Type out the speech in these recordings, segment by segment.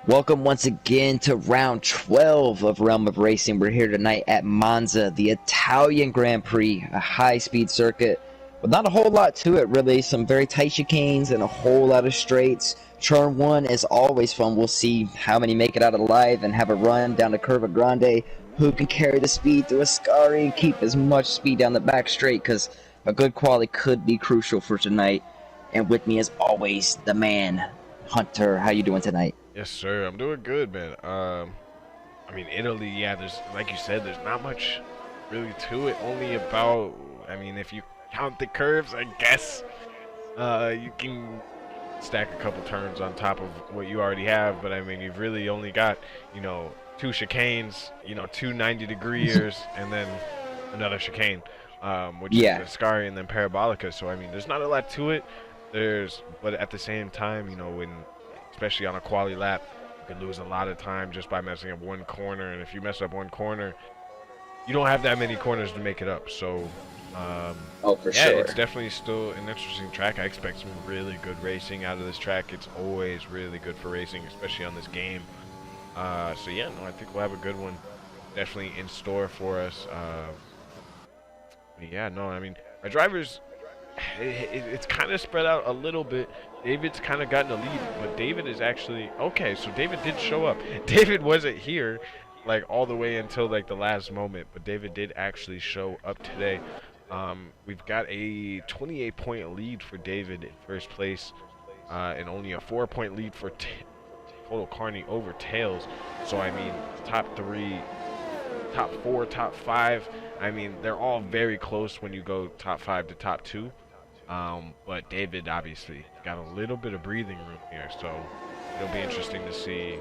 Welcome once again to round 12 of Realm of Racing. We're here tonight at Monza, the Italian Grand Prix, a high-speed circuit with not a whole lot to it, really. Some very tight chicanes and a whole lot of straights. Turn 1 is always fun. We'll see how many make it out alive and have a run down to Curva Grande. Who can carry the speed through Ascari and keep as much speed down the back straight, because a good quality could be crucial for tonight. And with me, as always, the man, Hunter. How you doing tonight? Yes, sir. I'm doing good, man. I mean, Italy, yeah, there's, like you said, there's not much really to it. Only about, I mean, if you count the curves, I guess, you can stack a couple turns on top of what you already have. But, I mean, you've really only got, you know, 2 chicanes, you know, 2 90-degreers, and then another chicane, which is Ascari and then Parabolica. So, I mean, there's not a lot to it. But at the same time, you know, especially on a quali lap, you can lose a lot of time just by messing up one corner. And if you mess up one corner, you don't have that many corners to make it up. So, for sure. It's definitely still an interesting track. I expect some really good racing out of this track. It's always really good for racing, especially on this game. So yeah, no, I think we'll have a good one definitely in store for us. Yeah, no, I mean, our drivers, it's kind of spread out a little bit. David's kind of gotten a lead, but David is actually okay. So David did show up. David wasn't here like all the way until like the last moment, but David did actually show up today. We've got a 28-point lead for David in first place, and only a 4-point lead for Total Carney over Tails. So I mean, top 3, top 4, top 5. I mean, they're all very close when you go top 5 to top 2. But David obviously got a little bit of breathing room here, so it'll be interesting to see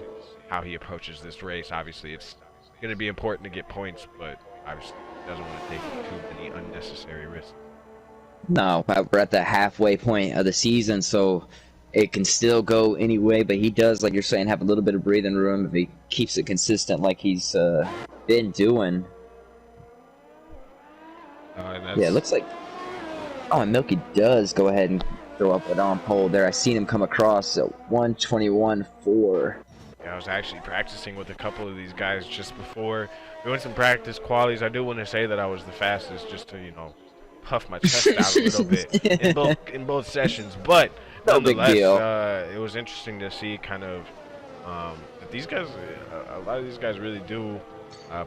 how he approaches this race. Obviously, it's going to be important to get points, but obviously he doesn't want to take too many unnecessary risks. No, we're at the halfway point of the season, so it can still go any way, but he does, like you're saying, have a little bit of breathing room if he keeps it consistent like he's been doing. Yeah, it looks like... Oh, and Milky does go ahead and throw up an on pole there. I seen him come across at 1:21.4. Yeah, I was actually practicing with a couple of these guys just before doing some practice qualities. I do want to say that I was the fastest, just to, you know, puff my chest out a little bit in both sessions. But no big deal. It was interesting to see kind of that these guys, a lot of these guys really do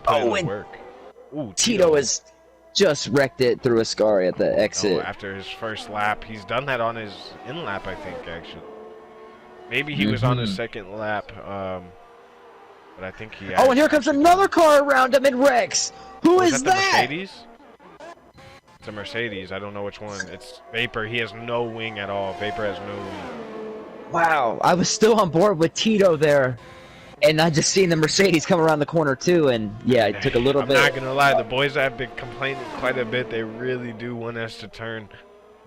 put in the work. Ooh, Tito is just wrecked it through Ascari at the exit. After his first lap. He's done that on his in-lap, I think, actually. Maybe he was on his second lap, but I think he... Oh, and here comes another car around him in Rex! Who is that? The Mercedes? It's a Mercedes. I don't know which one. It's Vapor. He has no wing at all. Vapor has no wing. Wow, I was still on board with Tito there. And I just seen the Mercedes come around the corner too, and yeah, it took a little bit. I'm not gonna lie, the boys have been complaining quite a bit. They really do want us to turn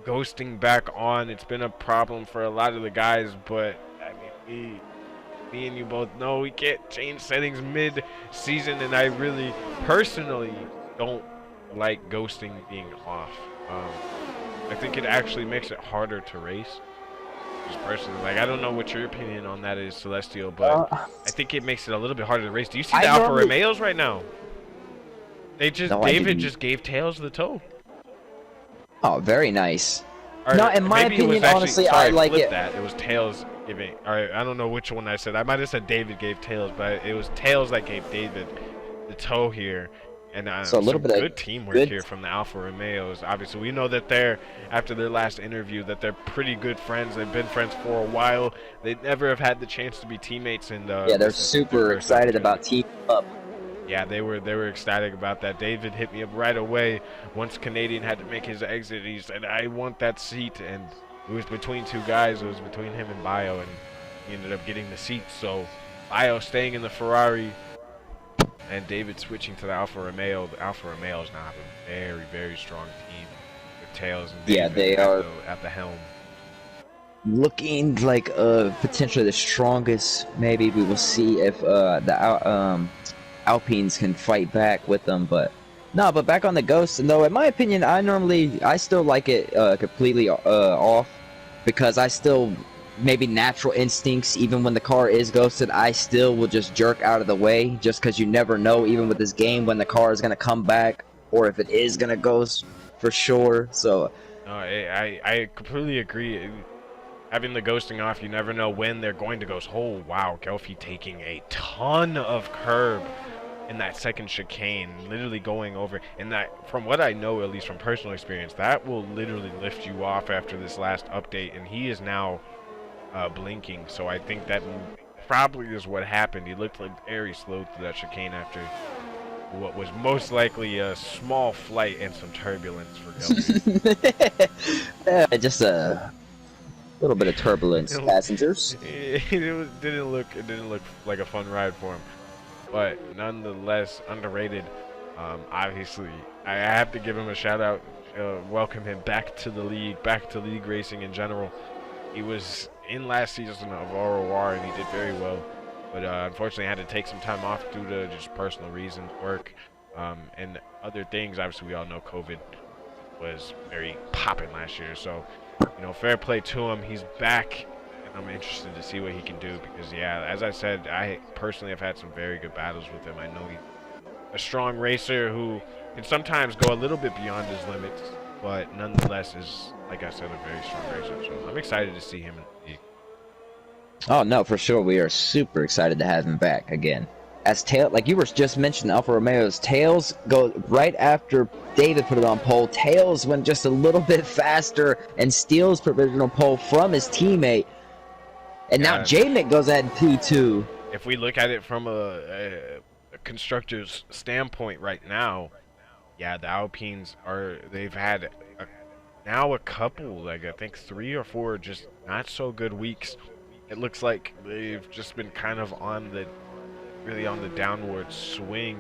ghosting back on. It's been a problem for a lot of the guys, but I mean, me and you both know we can't change settings mid-season, and I really, personally, don't like ghosting being off. I think it actually makes it harder to race. Just personally, like, I don't know what your opinion on that is, Celestial, but I think it makes it a little bit harder to race. Do you see the Alfa Romeos right now? David just gave Tails the toe. Oh, very nice. No, in my opinion, honestly, I like it. It was Tails giving. All right, I don't know which one I said. I might have said David gave Tails, but it was Tails that gave David the toe here. And so a little bit good teamwork here from the Alfa Romeos. Obviously, we know that after their last interview, that they're pretty good friends. They've been friends for a while. They never have had the chance to be teammates. And yeah, they're super excited about teaming up. Yeah, they were ecstatic about that. David hit me up right away once Canadian had to make his exit. He said, "I want that seat," and it was between 2 guys. It was between him and Bio, and he ended up getting the seat. So Bio staying in the Ferrari, and David switching to the Alfa Romeo. The Alfa Romeos now have a very, very strong team with Tails and David they are at the helm. Looking like potentially the strongest. Maybe we will see if the Alpines can fight back with them. But no, but back on the Ghost. And though, in my opinion, I still like it completely off, because I still maybe natural instincts, even when the car is ghosted, I still will just jerk out of the way, just because you never know, even with this game, when the car is going to come back, or if it is going to ghost for sure. So No, I completely agree. Having the ghosting off, you never know when they're going to ghost. Oh, wow, Gelfie taking a ton of curb in that second chicane, literally going over. And that, from what I know, at least from personal experience, that will literally lift you off after this last update. And he is now blinking, so I think that probably is what happened. He looked like very slow through that chicane after what was most likely a small flight and some turbulence for Gelfie. yeah, just a little bit of turbulence, passengers. It didn't look like a fun ride for him, but nonetheless underrated. Obviously, I have to give him a shout out, welcome him back to the league, back to league racing in general. He was in last season of ROR and he did very well, but unfortunately had to take some time off due to just personal reasons, work, and other things. Obviously, we all know COVID was very popping last year, so you know, fair play to him. He's back, and I'm interested to see what he can do because, yeah, as I said, I personally have had some very good battles with him. I know he's a strong racer who can sometimes go a little bit beyond his limits, but nonetheless is, like I said, a very strong racer. So I'm excited to see him in the league. Oh no, for sure, we are super excited to have him back again. As tail, like you were just mentioning, Alfa Romeo's tails go right after David put it on pole. Tails went just a little bit faster and steals provisional pole from his teammate. And now J-Mick goes at P2. If we look at it from a constructor's standpoint right now, yeah, the Alpines they've had now a couple, like I think 3 or 4 just not so good weeks. It looks like they've just been kind of really on the downward swing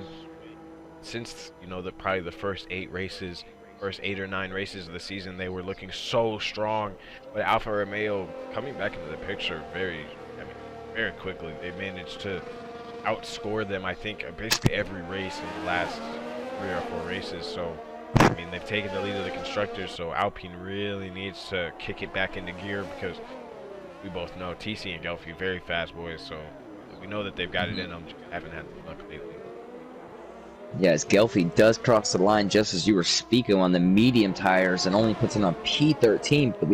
since, you know, probably the first 8 or 9 races of the season. They were looking so strong, but Alfa Romeo coming back into the picture very quickly. They managed to outscore them, I think, basically every race in the last 3 or 4 races. So I mean, they've taken the lead of the constructors, so Alpine really needs to kick it back into gear because we both know TC and Gelfie very fast boys, so we know that they've got it in them, just haven't had the luck lately. Yes, Gelfie does cross the line just as you were speaking on the medium tires and only puts it on P13, but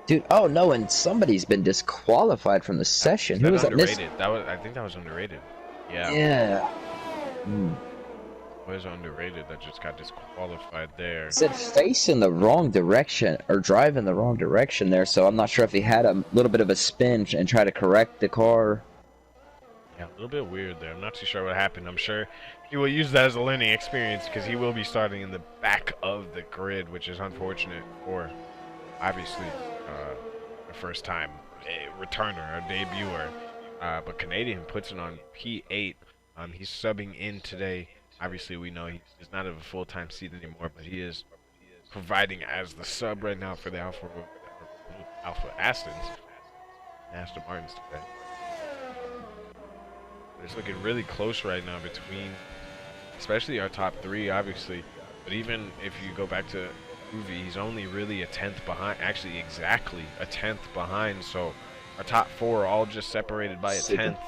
dude, oh no, and somebody's been disqualified from the session. Who was that? Underrated. I think that was underrated. Yeah. Yeah. Was underrated that just got disqualified there. Said face in the wrong direction or drive in the wrong direction there, so I'm not sure if he had a little bit of a spin and try to correct the car. Yeah, a little bit weird there. I'm not too sure what happened. I'm sure he will use that as a learning experience because he will be starting in the back of the grid, which is unfortunate for obviously the first time a returner, a debuter. But Canadian puts it on P8. He's subbing in today. Obviously, we know he is not of a full-time seat anymore, but he is providing as the sub right now for the Alfa Aston Martins today. It's looking really close right now between, especially our top 3, obviously. But even if you go back to Uvi, he's only really a 10th behind. Actually, exactly a 10th behind. So our top 4 are all just separated by a 10th.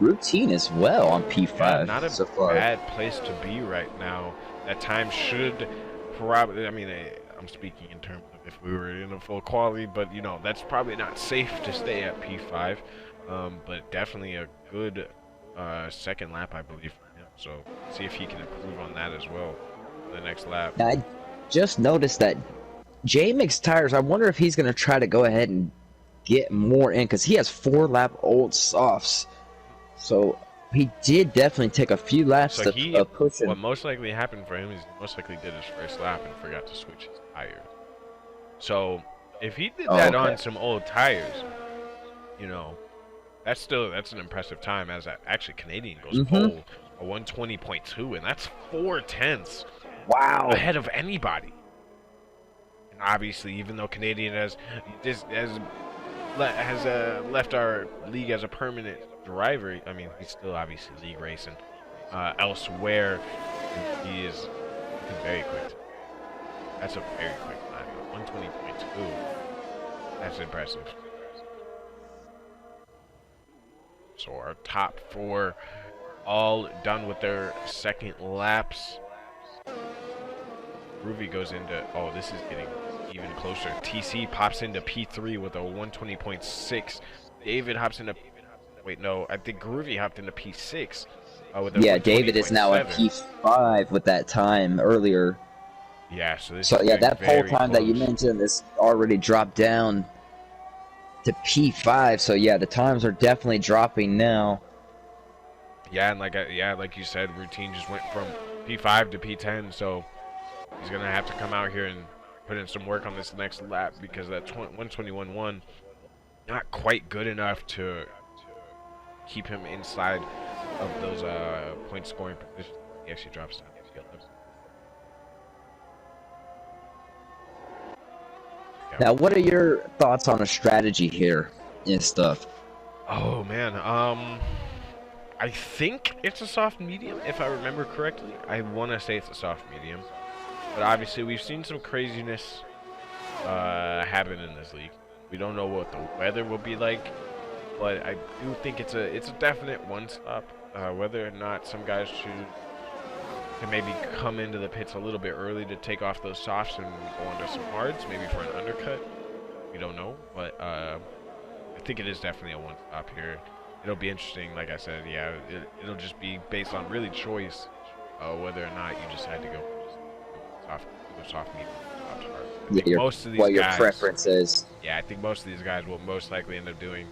Routine as well on P5. Yeah, not a bad place to be right now. That time should probably, I mean, I'm speaking in terms of if we were in a full quali, but you know, that's probably not safe to stay at P5. But definitely a good second lap, I believe, for him. So see if he can improve on that as well for the next lap. I just noticed that J-Mix tires, I wonder if he's going to try to go ahead and get more in, because he has 4-lap old softs. So he did definitely take a few laps to push him. What most likely happened for him is he most likely did his first lap and forgot to switch his tires. So if he did that on some old tires, you know, that's an impressive time. As actually Canadian goes pole, a 120.2, and that's 4/10 ahead of anybody. And obviously, even though Canadian has left our league as a permanent driver, I mean, he's still obviously league racing elsewhere, and he is very quick. That's a very quick time, 120.2. That's impressive. So our top 4 all done with their second laps. Groovy goes into, oh, this is getting even closer. TC pops into P3 with a 120.6. David hops into, wait, no, I think Groovy hopped into P6 with a Yeah, David is now at P5 with that time earlier. Yeah, so this so is yeah, that pole time close. that you mentioned is already dropped down to P5. So yeah, the times are definitely dropping now. Yeah, and like you said, routine just went from P5 to P10. So he's gonna have to come out here and put in some work on this next lap because that 121.1 not quite good enough to keep him inside of those point scoring positions. He actually drops down. Now, what are your thoughts on a strategy here and stuff? Oh man, I think it's a soft medium if I remember correctly. I want to say it's a soft medium, but obviously we've seen some craziness happen in this league. We don't know what the weather will be like, but I do think it's a definite one stop. Whether or not some guys choose to maybe come into the pits a little bit early to take off those softs and go onto some hards, maybe for an undercut. We don't know, but I think it is definitely a one stop here. It'll be interesting, like I said. Yeah, it'll just be based on really choice, whether or not you decide to go soft medium, soft hard. Yeah, most of these what your guys, preference is. Yeah, I think most of these guys will most likely end up doing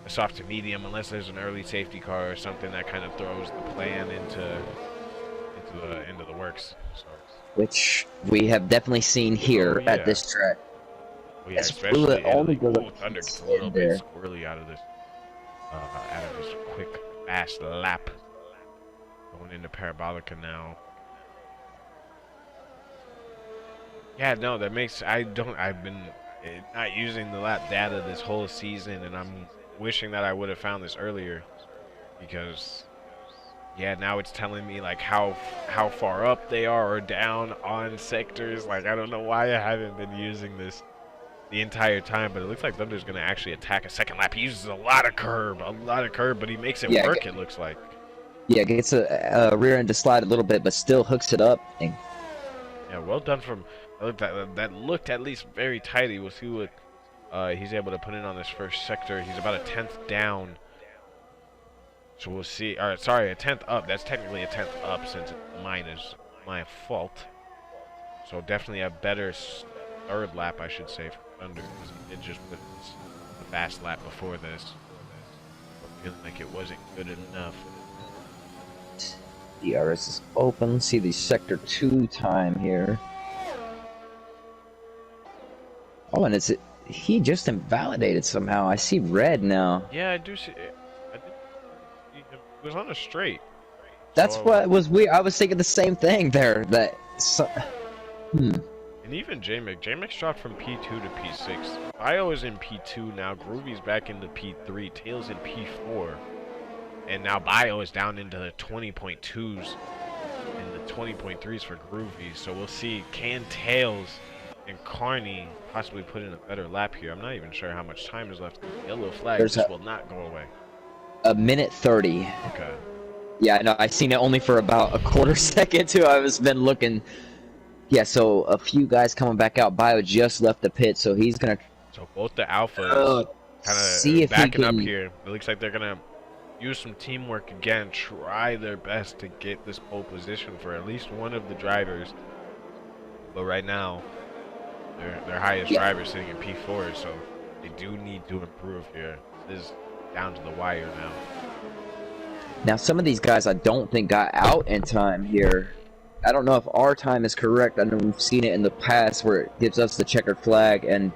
a soft to medium unless there's an early safety car or something that kind of throws the plan into the works. So. Which we have definitely seen here at this track. Well, yeah, especially Thunder gets a little bit squirrely out of this quick fast lap. Going into Parabolica now. Yeah, no, that makes I've been not using the lap data this whole season, and I'm wishing that I would have found this earlier, because yeah, now it's telling me like how far up they are or down on sectors. Like, I don't know why I haven't been using this the entire time, but it looks like Thunder's going to actually attack a second lap. He uses a lot of curb, but he makes it work, it looks like. Yeah, gets a rear end to slide a little bit, but still hooks it up. And yeah, well done from that looked at least very tidy. We'll see what he's able to put in on this first sector. He's about a 10th down. So we'll see. All right, sorry, a 10th up. That's technically a 10th up since mine is my fault. So definitely a better third lap, I should say, for Thunder, because he did just put a fast lap before this. Feeling like it wasn't good enough. DRS is open. See the sector 2 time here. Oh, and he just invalidated somehow. I see red now. Yeah, I do see it. It was on a straight. That's what was weird. I was thinking the same thing there. And even J-Mix dropped from P2 to P6. Bio is in P2 now. Groovy's back into P3. Tails in P4. And now Bio is down into the 20.2s and the 20.3s for Groovy. So we'll see, can Tails and Carney possibly put in a better lap here? I'm not even sure how much time is left. Yellow flag just will not go away. A minute 30. Okay. Yeah, I know. I've seen it only for about a quarter second too. I've been looking. Yeah, so a few guys coming back out. Bio just left the pit, so he's gonna. So both the alphas kind of backing up here. It looks like they're gonna use some teamwork again. Try their best to get this pole position for at least one of the drivers. But right now, their highest driver sitting in P4, so they do need to improve here. This is down to the wire now. Now, some of these guys I don't think got out in time here. I don't know if our time is correct. I know we've seen it in the past where it gives us the checkered flag, and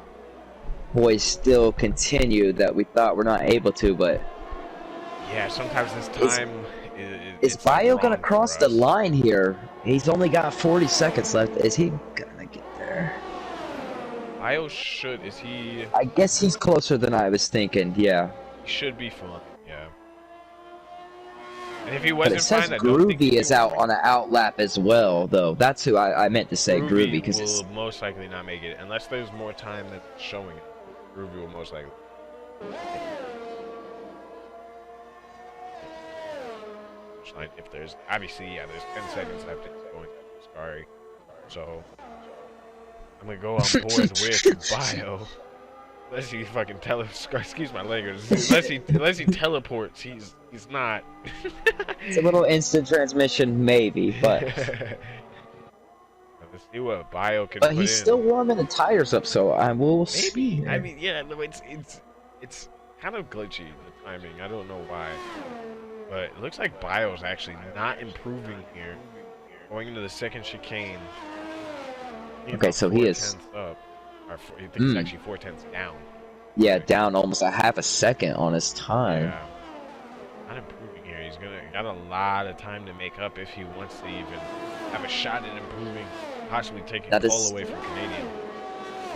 boys still continue that we thought we're not able to, but... Yeah, sometimes this time... Is Bio going to cross the line here? He's only got 40 seconds left. Is he going to get there? Bio should. Is he... I guess he's closer than I was thinking, yeah. He should be fine, yeah. And if he wasn't fine, I don't think Groovy is out on an out lap as well, though. That's who I meant to say, Groovy. Will most likely not make it, unless there's more time that's showing it. Groovy will most likely. If there's obviously, yeah, there's 10 seconds left. It's going to Scary. So I'm gonna go on board with Bio. Unless he fucking excuse my language. Unless he teleports, he's not. It's a little instant transmission, maybe, but. Let's see what Bio can But put he's in. still warming the tires up, so I will Maybe. see. Here. I mean, yeah, no, it's kind of glitchy, the timing. I don't know why. But it looks like Bio's actually not improving here. Going into the second chicane. Okay, so he is up. Or I think it's actually 4/10 down. Yeah, down almost a half a second on his time. Yeah. Not improving here. He's got a lot of time to make up if he wants to even have a shot at improving, possibly taking all away from Canadian.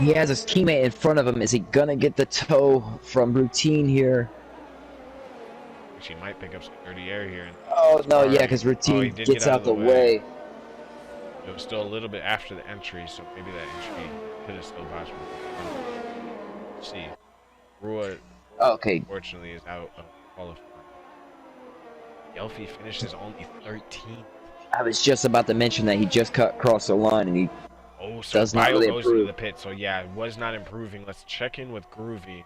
He has his teammate in front of him. Is he gonna get the toe from Routine here? She might pick up some dirty air here. Oh no, yeah, because Routine gets out the way. It was still a little bit after the entry, so maybe that entry could have still possible. Let's see. ROR, unfortunately, is out of qualifying. Yelphi finishes only 13th. I was just about to mention that he just cut across the line and he does not really goes into the pit. So yeah, was not improving. Let's check in with Groovy.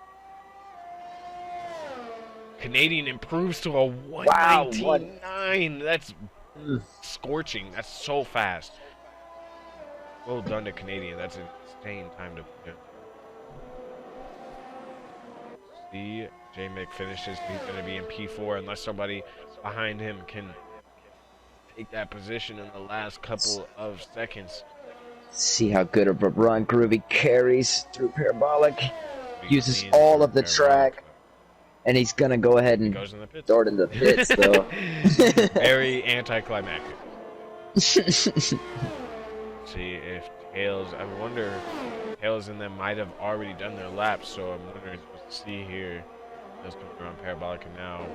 Canadian improves to a 119.9. That's scorching. That's so fast. Well done to Canadian. That's an insane time to put in. See, J-Mick finishes. He's going to be in P4 unless somebody behind him can take that position in the last couple of seconds. See how good of a run Groovy carries through Parabolic. Uses all of the track. And he's going to go ahead and start in the pits, though. Very anticlimactic. See if Tails... I wonder if Tails and them might have already done their laps, so I'm wondering what to see here. Tails coming around Parabolic now.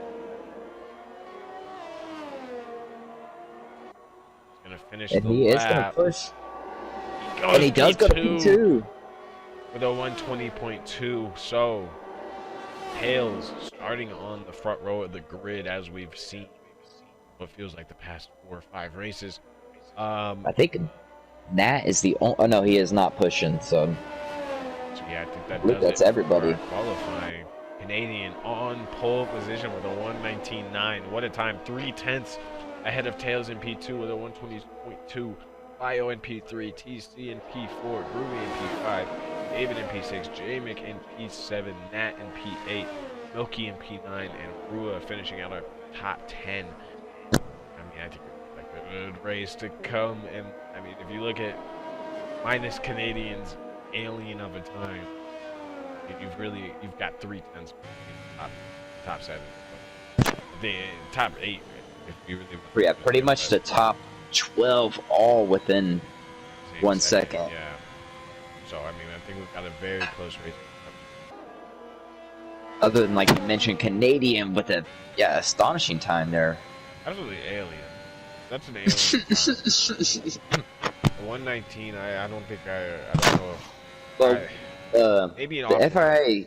He's going to finish the lap. He is going to push. And he does go to P2. With a 120.2, so... Tails starting on the front row of the grid as we've seen what feels like the past 4 or 5 races. I think Nat is the only... Oh, no, he is not pushing, so yeah, I think that that's everybody. Qualifying. Canadian on pole position with a 119.9. What a time. 3/10 ahead of Tails in P2 with a 120.2. Bio in P3, TC in P4, Groovy in P5, David in P6, J-Mick in P7, Nat in P8, Milky in P9, and ROR finishing out our top 10. I mean, I think it's like a good race to come. And I mean, if you look at minus Canadians, alien of a time, you've got 3/10 top 7, the top 8. If you really yeah, pretty much the top 12 all within 1 second. Yeah. So, I mean, I think we've got a very close race. Other than, like you mentioned, Canadian with a, astonishing time there. Absolutely alien. That's an alien time. 119, I don't think I don't know if maybe the FIA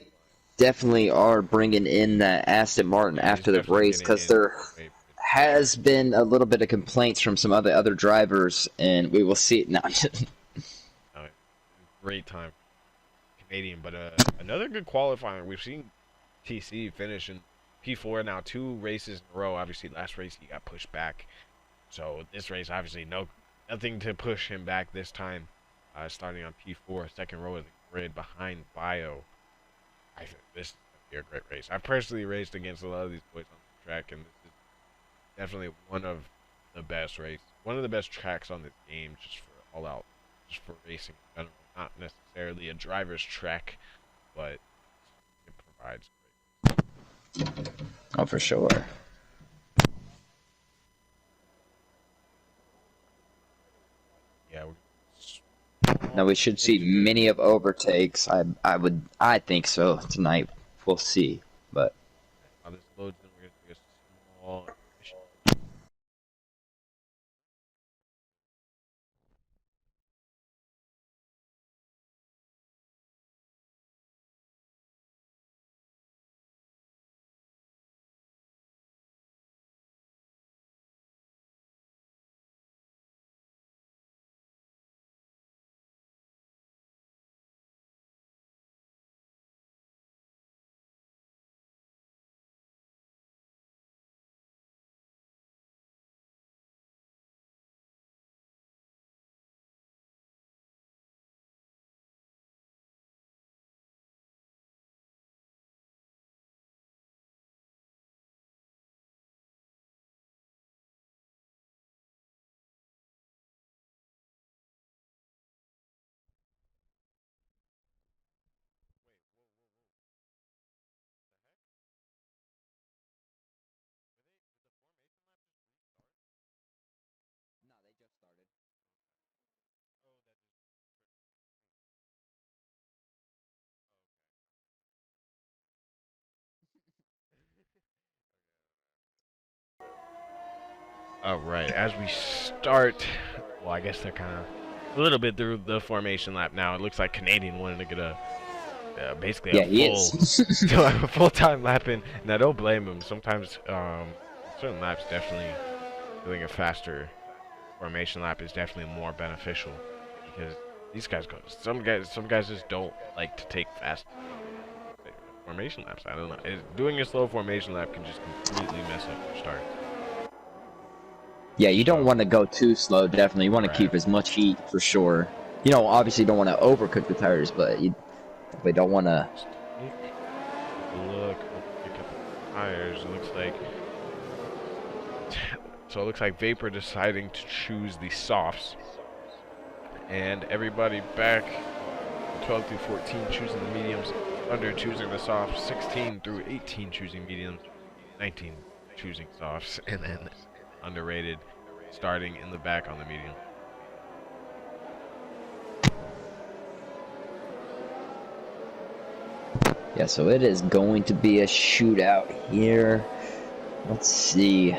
definitely are bringing in that Aston Martin after the race because there has been a little bit of complaints from some other drivers, and we will see it now. Great time, Canadian, but another good qualifying. We've seen TC finish in P4 now 2 races in a row. Obviously, last race he got pushed back, so this race obviously nothing to push him back this time. Starting on P4, second row of the grid behind Bio. I think this is gonna be a great race. I personally raced against a lot of these boys on the track, and this is definitely one of the best tracks on this game, just for all out, just for racing in general. Not necessarily a driver's track, but it provides great. Oh, for sure. Yeah. Now we should see many of overtakes. I think so tonight. We'll see, but. This loads, then we're gonna do a small All right, as we start, well, I guess they're kind of a little bit through the formation lap now. It looks like Canadian wanted to get a basically a full-time lap in, and I don't blame him. Sometimes certain laps definitely doing a faster formation lap is definitely more beneficial because these guys go. Some guys just don't like to take fast formation laps. I don't know. Doing a slow formation lap can just completely mess up your start. Yeah, you don't want to go too slow, definitely. You want to keep as much heat for sure. You know, obviously you don't want to overcook the tires, but you definitely don't want to... Look at the tires. It looks like... So it looks like Vapor deciding to choose the softs. And everybody back, 12 through 14 choosing the mediums, under choosing the softs, 16 through 18 choosing mediums, 19 choosing softs, and then underrated starting in the back on the medium. Yeah, so it is going to be a shootout here. Let's see.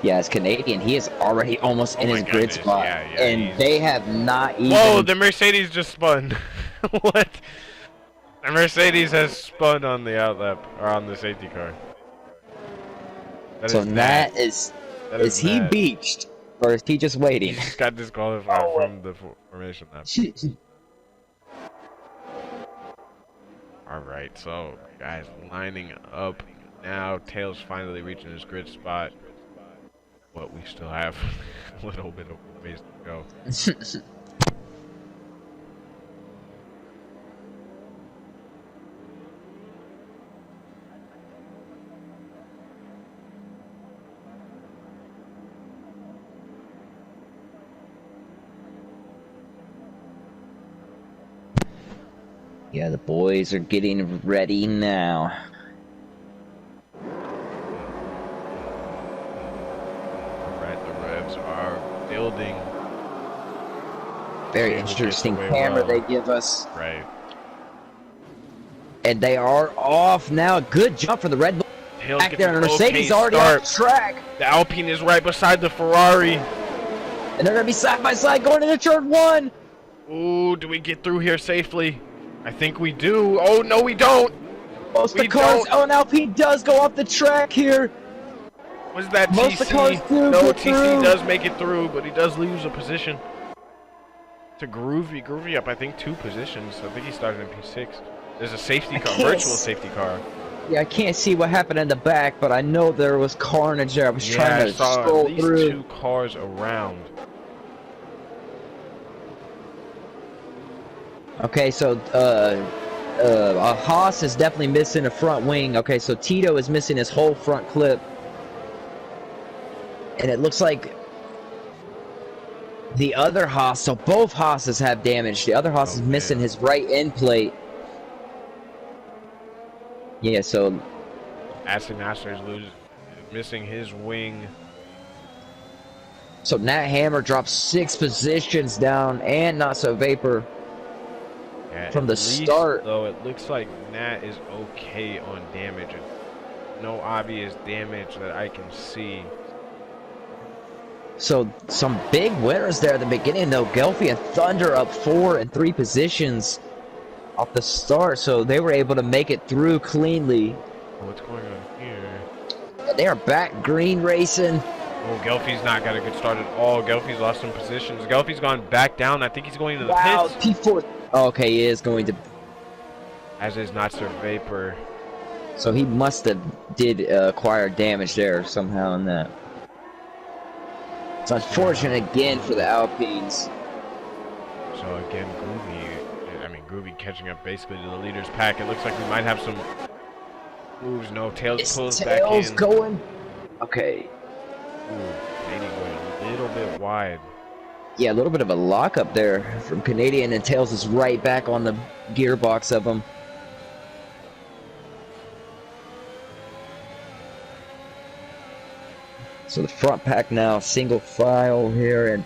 Yeah, as Canadian, he is already almost in his grid spot. And they have not even... Whoa, the Mercedes just spun. What? The Mercedes has spun on the outlap, or on the safety car. So Nat is he beached, or is he just waiting? He just got disqualified from the formation lap. Alright, so guys lining up now. Tails finally reaching his grid spot. But we still have a little bit of ways to go. Yeah, the boys are getting ready now. Building. Very interesting camera they give us. Right. And they are off now. Good jump for the Red Bull. Back there, Mercedes already off track. The Alpine is right beside the Ferrari. And they're going to be side by side going into turn one. Ooh, do we get through here safely? I think we do. Oh, no, we don't. Most of the cars. Oh, and Alpine does go off the track here. Was that Most TC? of the cars do No, get TC through. does make it through, but he does lose a position. To Groovy up, I think 2 positions. I think he started in P6. There's a safety car, virtual safety car. Yeah, I can't see what happened in the back, but I know there was carnage there. I was trying to scroll through. At least 2 cars around. Okay, so Haas is definitely missing a front wing. Okay, so Tito is missing his whole front clip. And it looks like the other Haas, so both Haas's have damage. The other Haas is missing his right end plate. Yeah, so Aston Master is missing his wing. So Nat Hammer drops 6 positions down, and Not So Vapor from the start. Though it looks like Nat is okay on damage. No obvious damage that I can see. So some big winners there at the beginning, though. Gelfie and Thunder up 4 and 3 positions off the start, so they were able to make it through cleanly. What's going on here? They are back green racing. Oh, Gelfie's not got a good start at all. Gelfie's lost some positions. Gelfie's gone back down. I think he's going to the pits. P4. Oh, okay, he is going to. As is Not So Vapor. So he must have did acquire damage there somehow in that. It's unfortunate again for the Alpines. So again, Groovy catching up basically to the leader's pack. It looks like we might have some moves. No, Tails pulls back in. Tails going. Okay. Ooh, Canadian going a little bit wide. Yeah, a little bit of a lockup there from Canadian, and Tails is right back on the gearbox of him. So the front pack now, single file here, and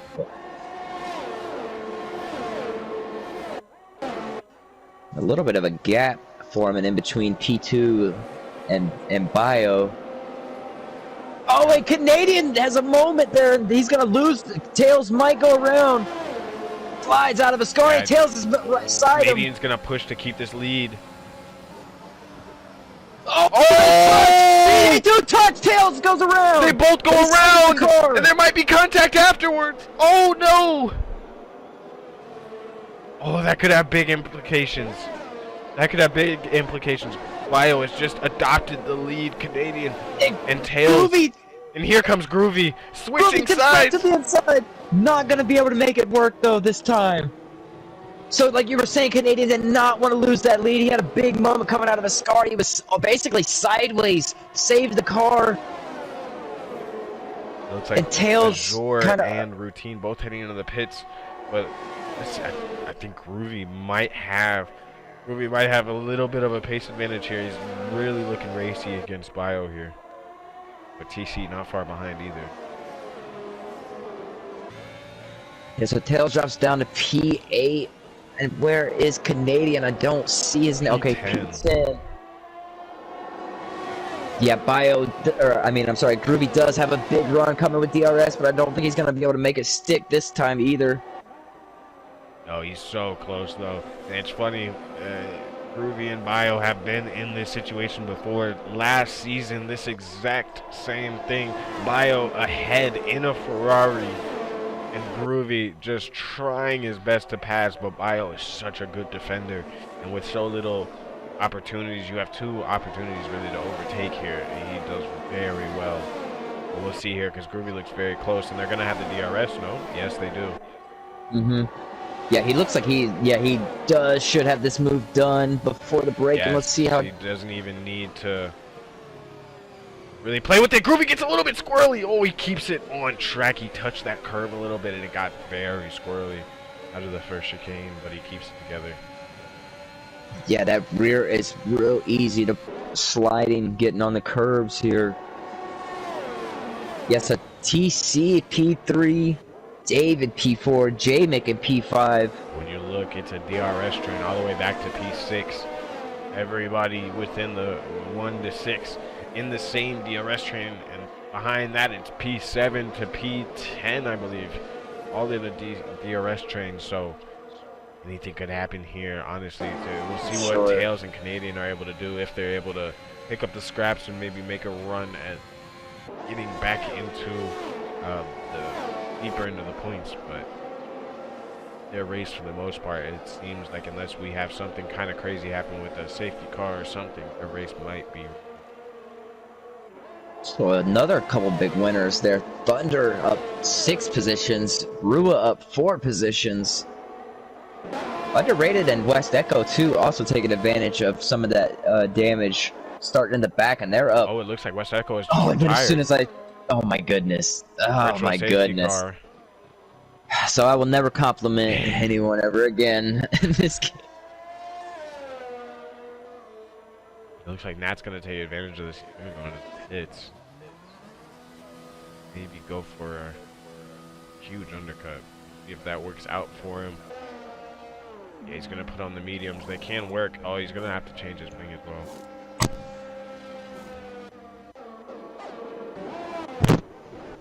a little bit of a gap forming in between P2 and Bio. Oh, and Canadian has a moment there. He's gonna lose. Tails might go around. Slides out of a score. Yeah, Tails is right side him. Canadian's gonna push to keep this lead. Oh! They do touch. Tails goes around. They both go around, and there might be contact afterwards. Oh no! Oh, that could have big implications. That could have big implications. Bio has just adopted the lead, Canadian and Tails. Groovy. And here comes Groovy, switching Groovy sides. To the inside. Not gonna be able to make it work though this time. So, like you were saying, Canadian did not want to lose that lead. He had a big moment coming out of a scar. He was basically sideways, saved the car. It looks like and Tails ROR kinda, and Routine both heading into the pits, but I think Groovy might have a little bit of a pace advantage here. He's really looking racy against Bio here, but TC not far behind either. Yeah, so Tails drops down to P8. And where is Canadian? I don't see his name. Okay, P10. Yeah, Groovy does have a big run coming with DRS, but I don't think he's going to be able to make it stick this time either. Oh, he's so close, though. And it's funny, Groovy and Bio have been in this situation before. Last season, this exact same thing. Bio ahead in a Ferrari. And Groovy just trying his best to pass, but Bio is such a good defender. And with so little opportunities, you have two opportunities really to overtake here, and he does very well. But we'll see here, because Groovy looks very close, and they're going to have the DRS, no? Yes, they do. Yeah, he looks like he should have this move done before the break, and let's see how... He doesn't even need to really play with it. Groovy gets a little bit squirrely. Oh, he keeps it on track. He touched that curve a little bit, and it got very squirrely out of the first chicane, but he keeps it together. Yeah, that rear is real easy to sliding, getting on the curves here. Yes, a TC P3, David P4, Jay making P5. When you look, it's a DRS train all the way back to P6. Everybody within the 1 to 6 in the same DRS train, and behind that it's P7 to P10, I believe. All in the DRS train, so anything could happen here, honestly. We'll see what Tails and Canadian are able to do, if they're able to pick up the scraps and maybe make a run at getting back into the deeper into the points. But their race, for the most part, it seems like, unless we have something kind of crazy happen with a safety car or something, their race might be. So another couple big winners there. Thunder up 6 positions, Rua up 4 positions. Underrated and West Echo too, also taking advantage of some of that damage starting in the back, and they're up. Oh, it looks like West Echo is just and then as soon as oh my goodness. Oh my goodness. Car. So I will never compliment anyone ever again in this game. It looks like Nat's going to take advantage of this. He's going to go into the pits. Maybe go for a huge undercut. See if that works out for him. Yeah, he's going to put on the mediums. They can work. Oh, he's going to have to change his wing as well.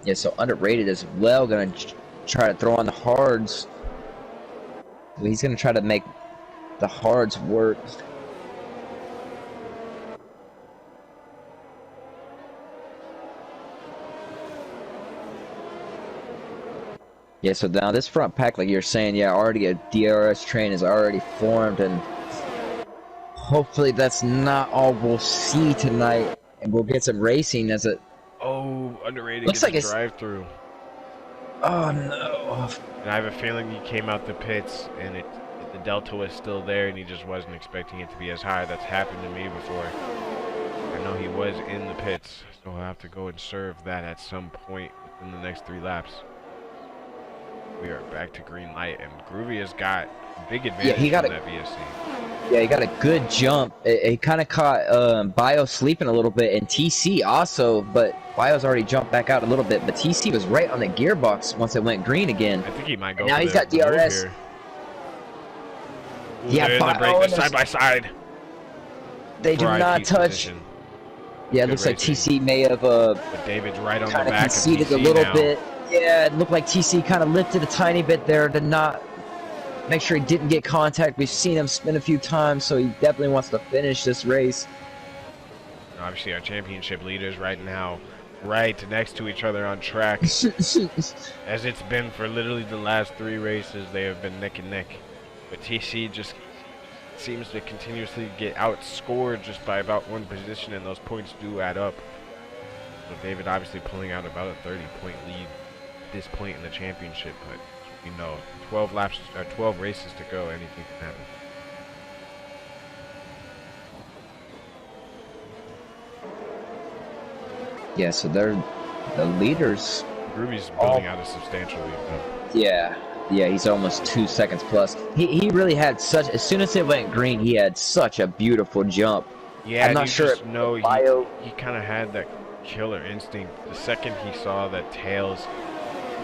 Yeah, so underrated as well. Going to try to throw on the hards. He's going to try to make the hards work. Yeah, so now this front pack, like you're saying, yeah, already a DRS train is already formed, and hopefully that's not all we'll see tonight, and we'll get some racing as it. Oh, underrated. Looks like it's drive-through. Oh no! And I have a feeling he came out the pits, and the delta was still there, and he just wasn't expecting it to be as high. That's happened to me before. I know he was in the pits, so I'll have to go and serve that at some point within the next 3 laps. We are back to green light, and Groovy has got big advantage on that VSC. Yeah, he got a good jump. It kind of caught Bio sleeping a little bit, and TC also, but Bio's already jumped back out a little bit, but TC was right on the gearbox once it went green again. I think he might go. And now he's got DRS. Ooh, yeah, Bio side by side. They do Pride not keeps touch. position. Yeah, it Good looks like racing. TC may have But David's right on the kind of back of conceded TC a little now. bit. Yeah, it looked like TC kind of lifted a tiny bit there to not make sure he didn't get contact. We've seen him spin a few times, so he definitely wants to finish this race. Obviously, our championship leaders right now, right next to each other on track. As it's been for literally the last 3 races, they have been neck and neck. But TC just seems to continuously get outscored just by about 1 position, and those points do add up. So David obviously pulling out about a 30-point lead at this point in the championship, but you know, 12 laps or 12 races to go, anything can happen. Yeah, so they're the leaders. Groovy's building out a substantial lead, though. Yeah, he's almost 2 seconds plus. He really had such, as soon as it went green, he had such a beautiful jump. Yeah, I'm not sure just know he kind of had that killer instinct. The second he saw that Tails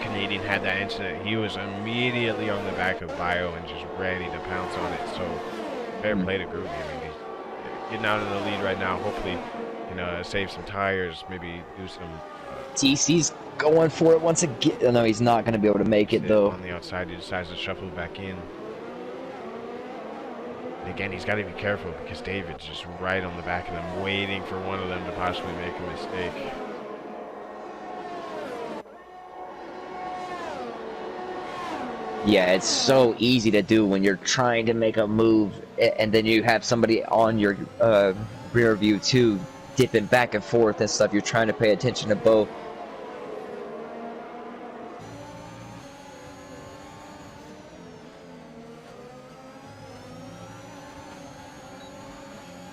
Canadian had that incident, he was immediately on the back of Bio and just ready to pounce on it. So fair play to Groovy. I mean, he's getting out of the lead right now. Hopefully, you know, save some tires, maybe do some. TC's going for it once again. Oh, no, he's not going to be able to make it though. On the outside, he decides to shuffle back in. And again, he's got to be careful because David's just right on the back of them, waiting for one of them to possibly make a mistake. Yeah, it's so easy to do when you're trying to make a move, and then you have somebody on your rear view too, dipping back and forth and stuff. You're trying to pay attention to both.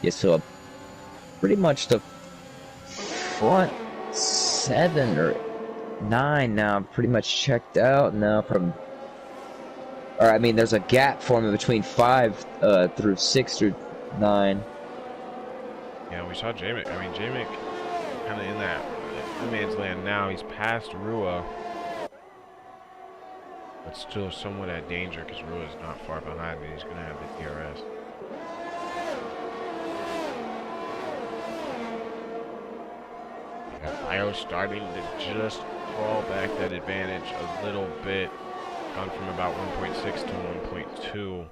Yeah, so pretty much the front 7 or 9 now pretty much checked out now from. Or I mean, there's a gap forming between 5 through 6 through 9. Yeah, we saw J-Mick. I mean, J-Mick kind of in that no man's land now. He's past Rua, but still somewhat at danger because Rua is not far behind and he's going to have the DRS. Yeah, Bio starting to just crawl back that advantage a little bit. Gone from about 1.6 to 1.2,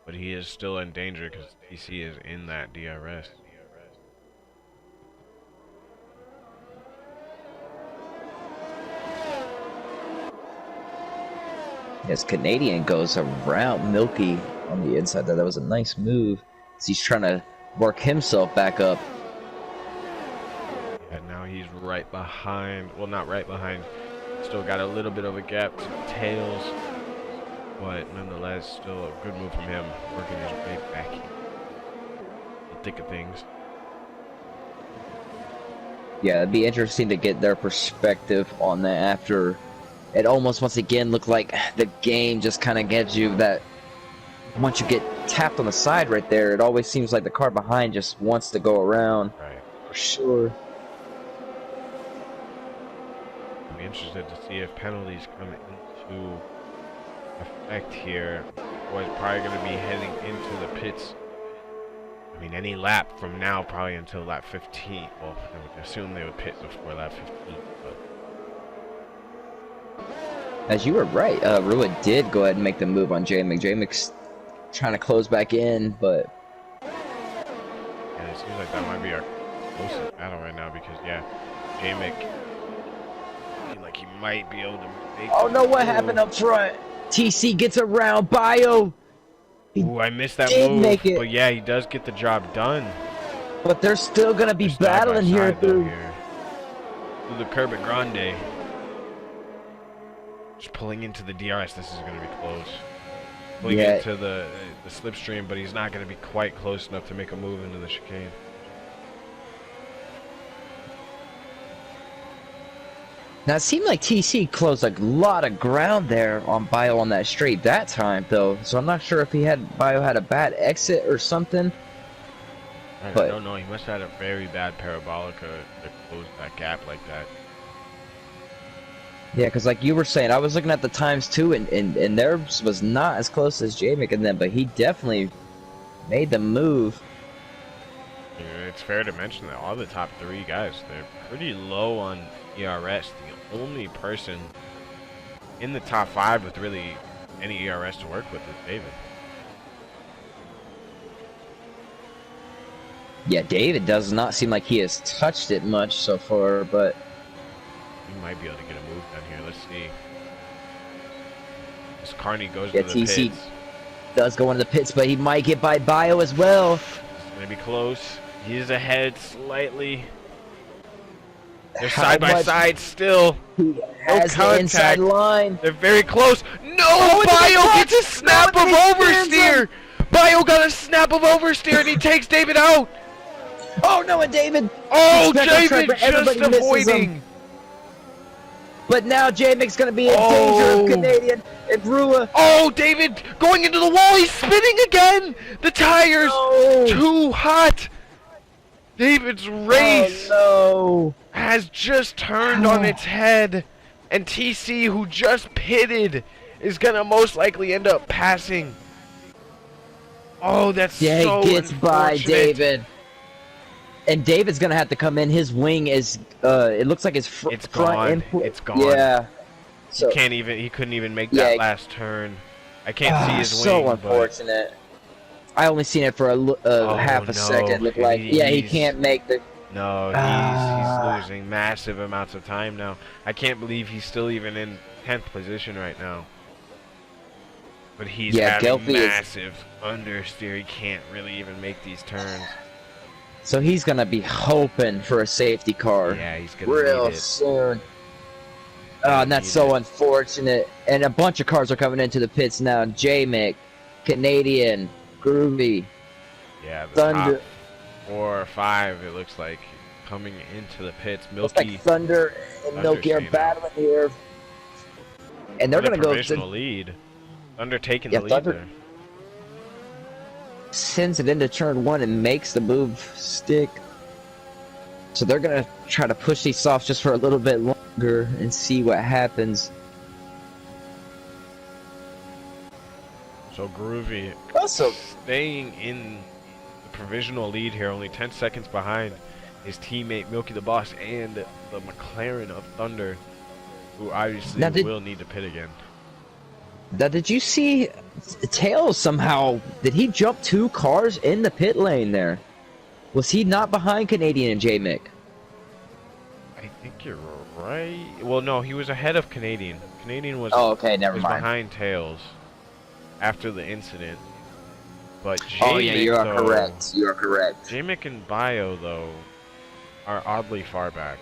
but he is still in danger because TC is in that DRS. Yes, Canadian goes around Milky on the inside there. That was a nice move. He's trying to work himself back up. And now he's right behind. Well, not right behind. Still got a little bit of a gap to Tails. But nonetheless, still a good move from him. Working his way back in the thick of things. Yeah, it'd be interesting to get their perspective on that after it almost once again looked like the game just kind of gives you that once you get tapped on the side right there, it always seems like the car behind just wants to go around. Right. For sure. I'll be interested to see if penalties come into effect here. Was probably going to be heading into the pits. I mean, any lap from now probably until lap 15. Well, I would assume they would pit before lap 15. But As you were right, Rua did go ahead and make the move on J-Mick. J-Mick's trying to close back in, but yeah, it seems like that might be our closest battle right now because, yeah, J-Mick seems like he might be able to make. oh no, what happened up front? TC gets around Bio. Ooh, I missed that did move, make it. but yeah, he does get the job done. But they're still gonna be They're side by battling here side, though, through. through the curb at Grande. Just pulling into the DRS. This is going to be close. Pulling into the slipstream, but he's not going to be quite close enough to make a move into the chicane. Now it seemed like TC closed a lot of ground there on Bio on that straight that time though. So I'm not sure if Bio had a bad exit or something. I But don't know. He must have had a very bad parabolica to close that gap like that. yeah, because like you were saying, I was looking at the times too, and theirs was not as close as J-Mick and them, but he definitely made the move. It's fair to mention that all the top 3 guys, they're pretty low on ERS. The only person in the top 5 with really any ERS to work with is David. Yeah, David does not seem like he has touched it much so far, but he might be able to get a move down here. Let's see. This Carney goes yeah, to the TC pits. Does go into the pits, but he might get by Bio as well. It's gonna be close. He's ahead slightly. They're side by side still. He has the inside line. They're very close. No, Bio gets a snap of oversteer. Bio got a snap of oversteer and he takes David out. Oh no, and David. Oh, David just avoiding. But now J-Mic's going to be in danger of Canadian and Rua. Oh, David going into the wall. He's spinning again. The tires too hot. David's race has just turned on its head. And TC, who just pitted, is going to most likely end up passing. Oh, that's so he gets by David. And David's gonna have to come in. His wing is, it looks like his front input. It's gone. Yeah. So he couldn't even make that last turn. I can't see his wing. So unfortunate. I only seen it for a half a second. Looked like, he can't make the. No, he's losing massive amounts of time now. I can't believe he's still even in 10th position right now. But he's having massive understeer. He can't really even make these turns. So he's gonna be hoping for a safety car. Yeah, he's gonna real soon. Oh, and that's so unfortunate. And a bunch of cars are coming into the pits now. J-Mic, Canadian, Groovy. Yeah, the Thunder. Top 4 or 5, it looks like, coming into the pits. Milky. Looks like Thunder and Milky are battling here. And they're gonna go to the lead. Thunder taking the lead there. Sends it into turn 1 and makes the move stick. So they're gonna try to push these softs just for a little bit longer and see what happens. So Groovy staying in the provisional lead here, only 10 seconds behind his teammate Milky the Boss and the McLaren of Thunder, who obviously will need to pit again. Now, did you see Tails somehow? Did he jump 2 cars in the pit lane there? Was he not behind Canadian and J-Mic? I think you're right. Well, no, he was ahead of Canadian. Canadian was behind Tails after the incident. But J-Mic, you are correct. You are correct. J-Mic and Bio, though, are oddly far back.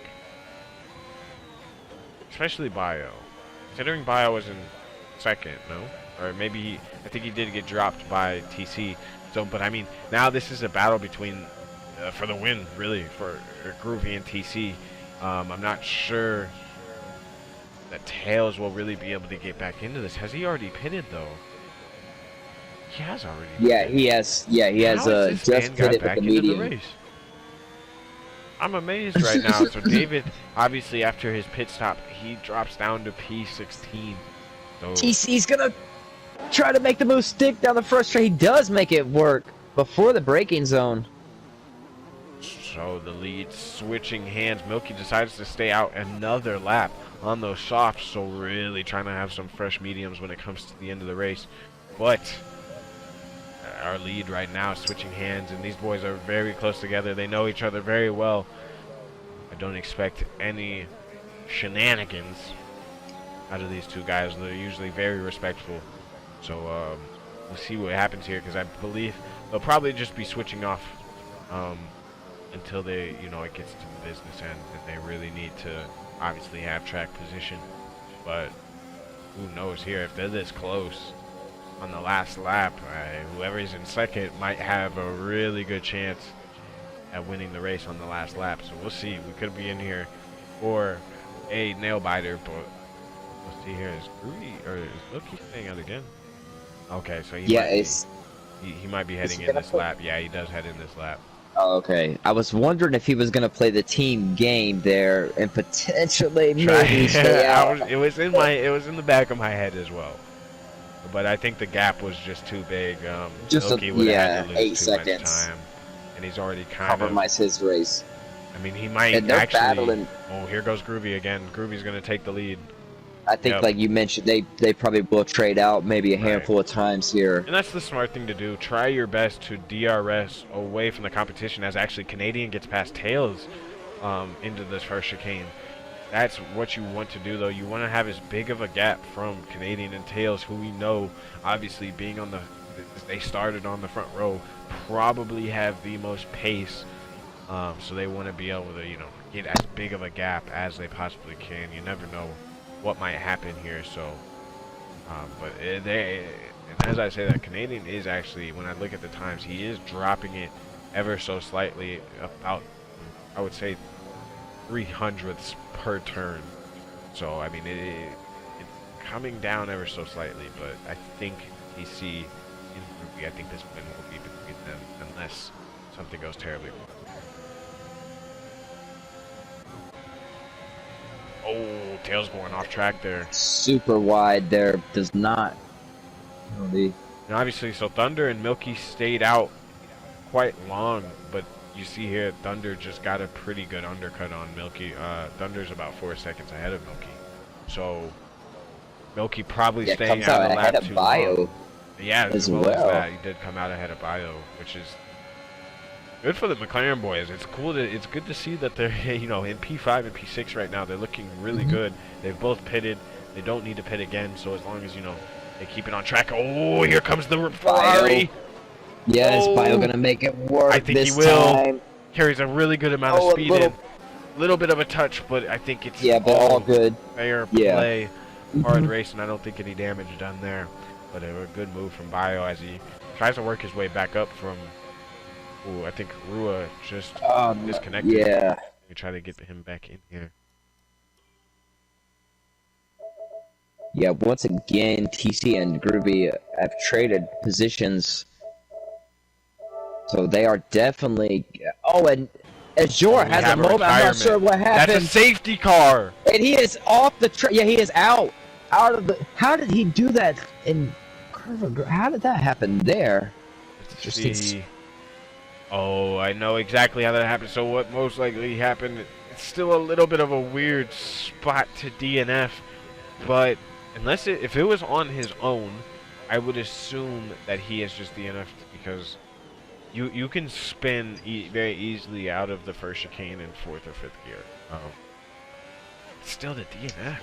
Especially Bio. Considering Bio was in 2nd, no? Or maybe I think he did get dropped by TC. So, but I mean, now this is a battle between for the win, really, for Groovy and TC. I'm not sure that Tails will really be able to get back into this. Has he already pitted though? He has already. Pitted. He has. Yeah, he has. Just pitted with the medium. I'm amazed right now. So David, obviously, after his pit stop, he drops down to P16. So TC's gonna try to make the move stick down the front straight. He does make it work before the braking zone. So the lead switching hands. Milky decides to stay out another lap on those softs. So really trying to have some fresh mediums when it comes to the end of the race. But our lead right now is switching hands, and these boys are very close together. They know each other very well. I don't expect any shenanigans out of these two guys. They're usually very respectful. So we'll see what happens here, because I believe they'll probably just be switching off until they, it gets to the business end, and they really need to obviously have track position. But who knows here, if they're this close on the last lap, whoever's in 2nd might have a really good chance at winning the race on the last lap. So we'll see. We could be in here for a nail biter, but we'll see here. Is Groovy or is Milky staying out again? Okay, so he might be heading in this lap. Yeah, he does head in this lap. Oh, okay. I was wondering if he was gonna play the team game there and potentially maybe stay out. It was in the back of my head as well. But I think the gap was just too big. Milky would have had to lose 8 too seconds. much time. and he's already kind of compromise his race. I mean, he might And they're actually. battling. Oh, here goes Groovy again. Groovy's gonna take the lead. I think, like you mentioned, they probably will trade out maybe a handful of times here. And that's the smart thing to do. Try your best to DRS away from the competition as actually Canadian gets past Tails into this first chicane. That's what you want to do, though. You want to have as big of a gap from Canadian and Tails, who we know, obviously, being on the... They started on the front row, probably have the most pace. So they want to be able to, you know, get as big of a gap as they possibly can. You never know what might happen here, so but and as I say that, Canadian is actually, when I look at the times, he is dropping it ever so slightly, about, I would say, 300ths per turn. So I mean, it's coming down ever so slightly, but I think TC in Ruby, I think this win will be between them unless something goes terribly wrong. Oh, Tails going off track there. Super wide there. Does not. And obviously, so Thunder and Milky stayed out quite long, but you see here, Thunder just got a pretty good undercut on Milky. Thunder's about 4 seconds ahead of Milky. So, Milky probably staying out of the lap too long. Yeah, as well as that, he did come out ahead of Bio, which is good for the McLaren boys. It's cool to, it's good to see that they're, you know, in P5 and P6 right now. They're looking really good. They've both pitted. They don't need to pit again. So as long as, you know, they keep it on track. Oh, here comes the Ferrari. Yeah, is Bio gonna make it work? I think this he will. time? Carries a really good amount of speed in. Little bit of a touch, but I think it's all good. Fair play, hard race, and I don't think any damage done there. But a good move from Bio as he tries to work his way back up from. Ooh, I think Rua just disconnected. Yeah. We try to get him back in here. Yeah, once again, TC and Groovy have traded positions. So they are definitely... Oh, and Azure has a moment. I'm not sure what happened. That's a safety car. And he is off the track. Yeah, he is out. Out of the... How did he do that in... How did that happen there? Let's see. Oh, I know exactly how that happened. So what most likely happened, it's still a little bit of a weird spot to DNF, but unless if it was on his own, I would assume that he is just DNF'd because you can spin very easily out of the first chicane in 4th or 5th gear. Still the DNF.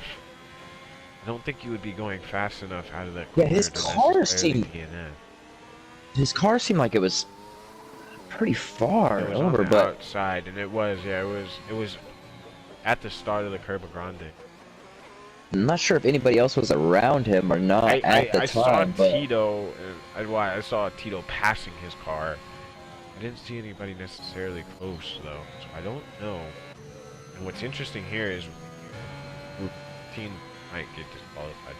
I don't think you would be going fast enough out of that corner. Yeah, his car seemed like it was pretty far over, but outside, and it was at the start of the Curva Grande. I'm not sure if anybody else was around him or not at the time. Saw Tito. I saw Tito passing his car. I didn't see anybody necessarily close though, so I don't know. And what's interesting here is Group 15 might get disqualified.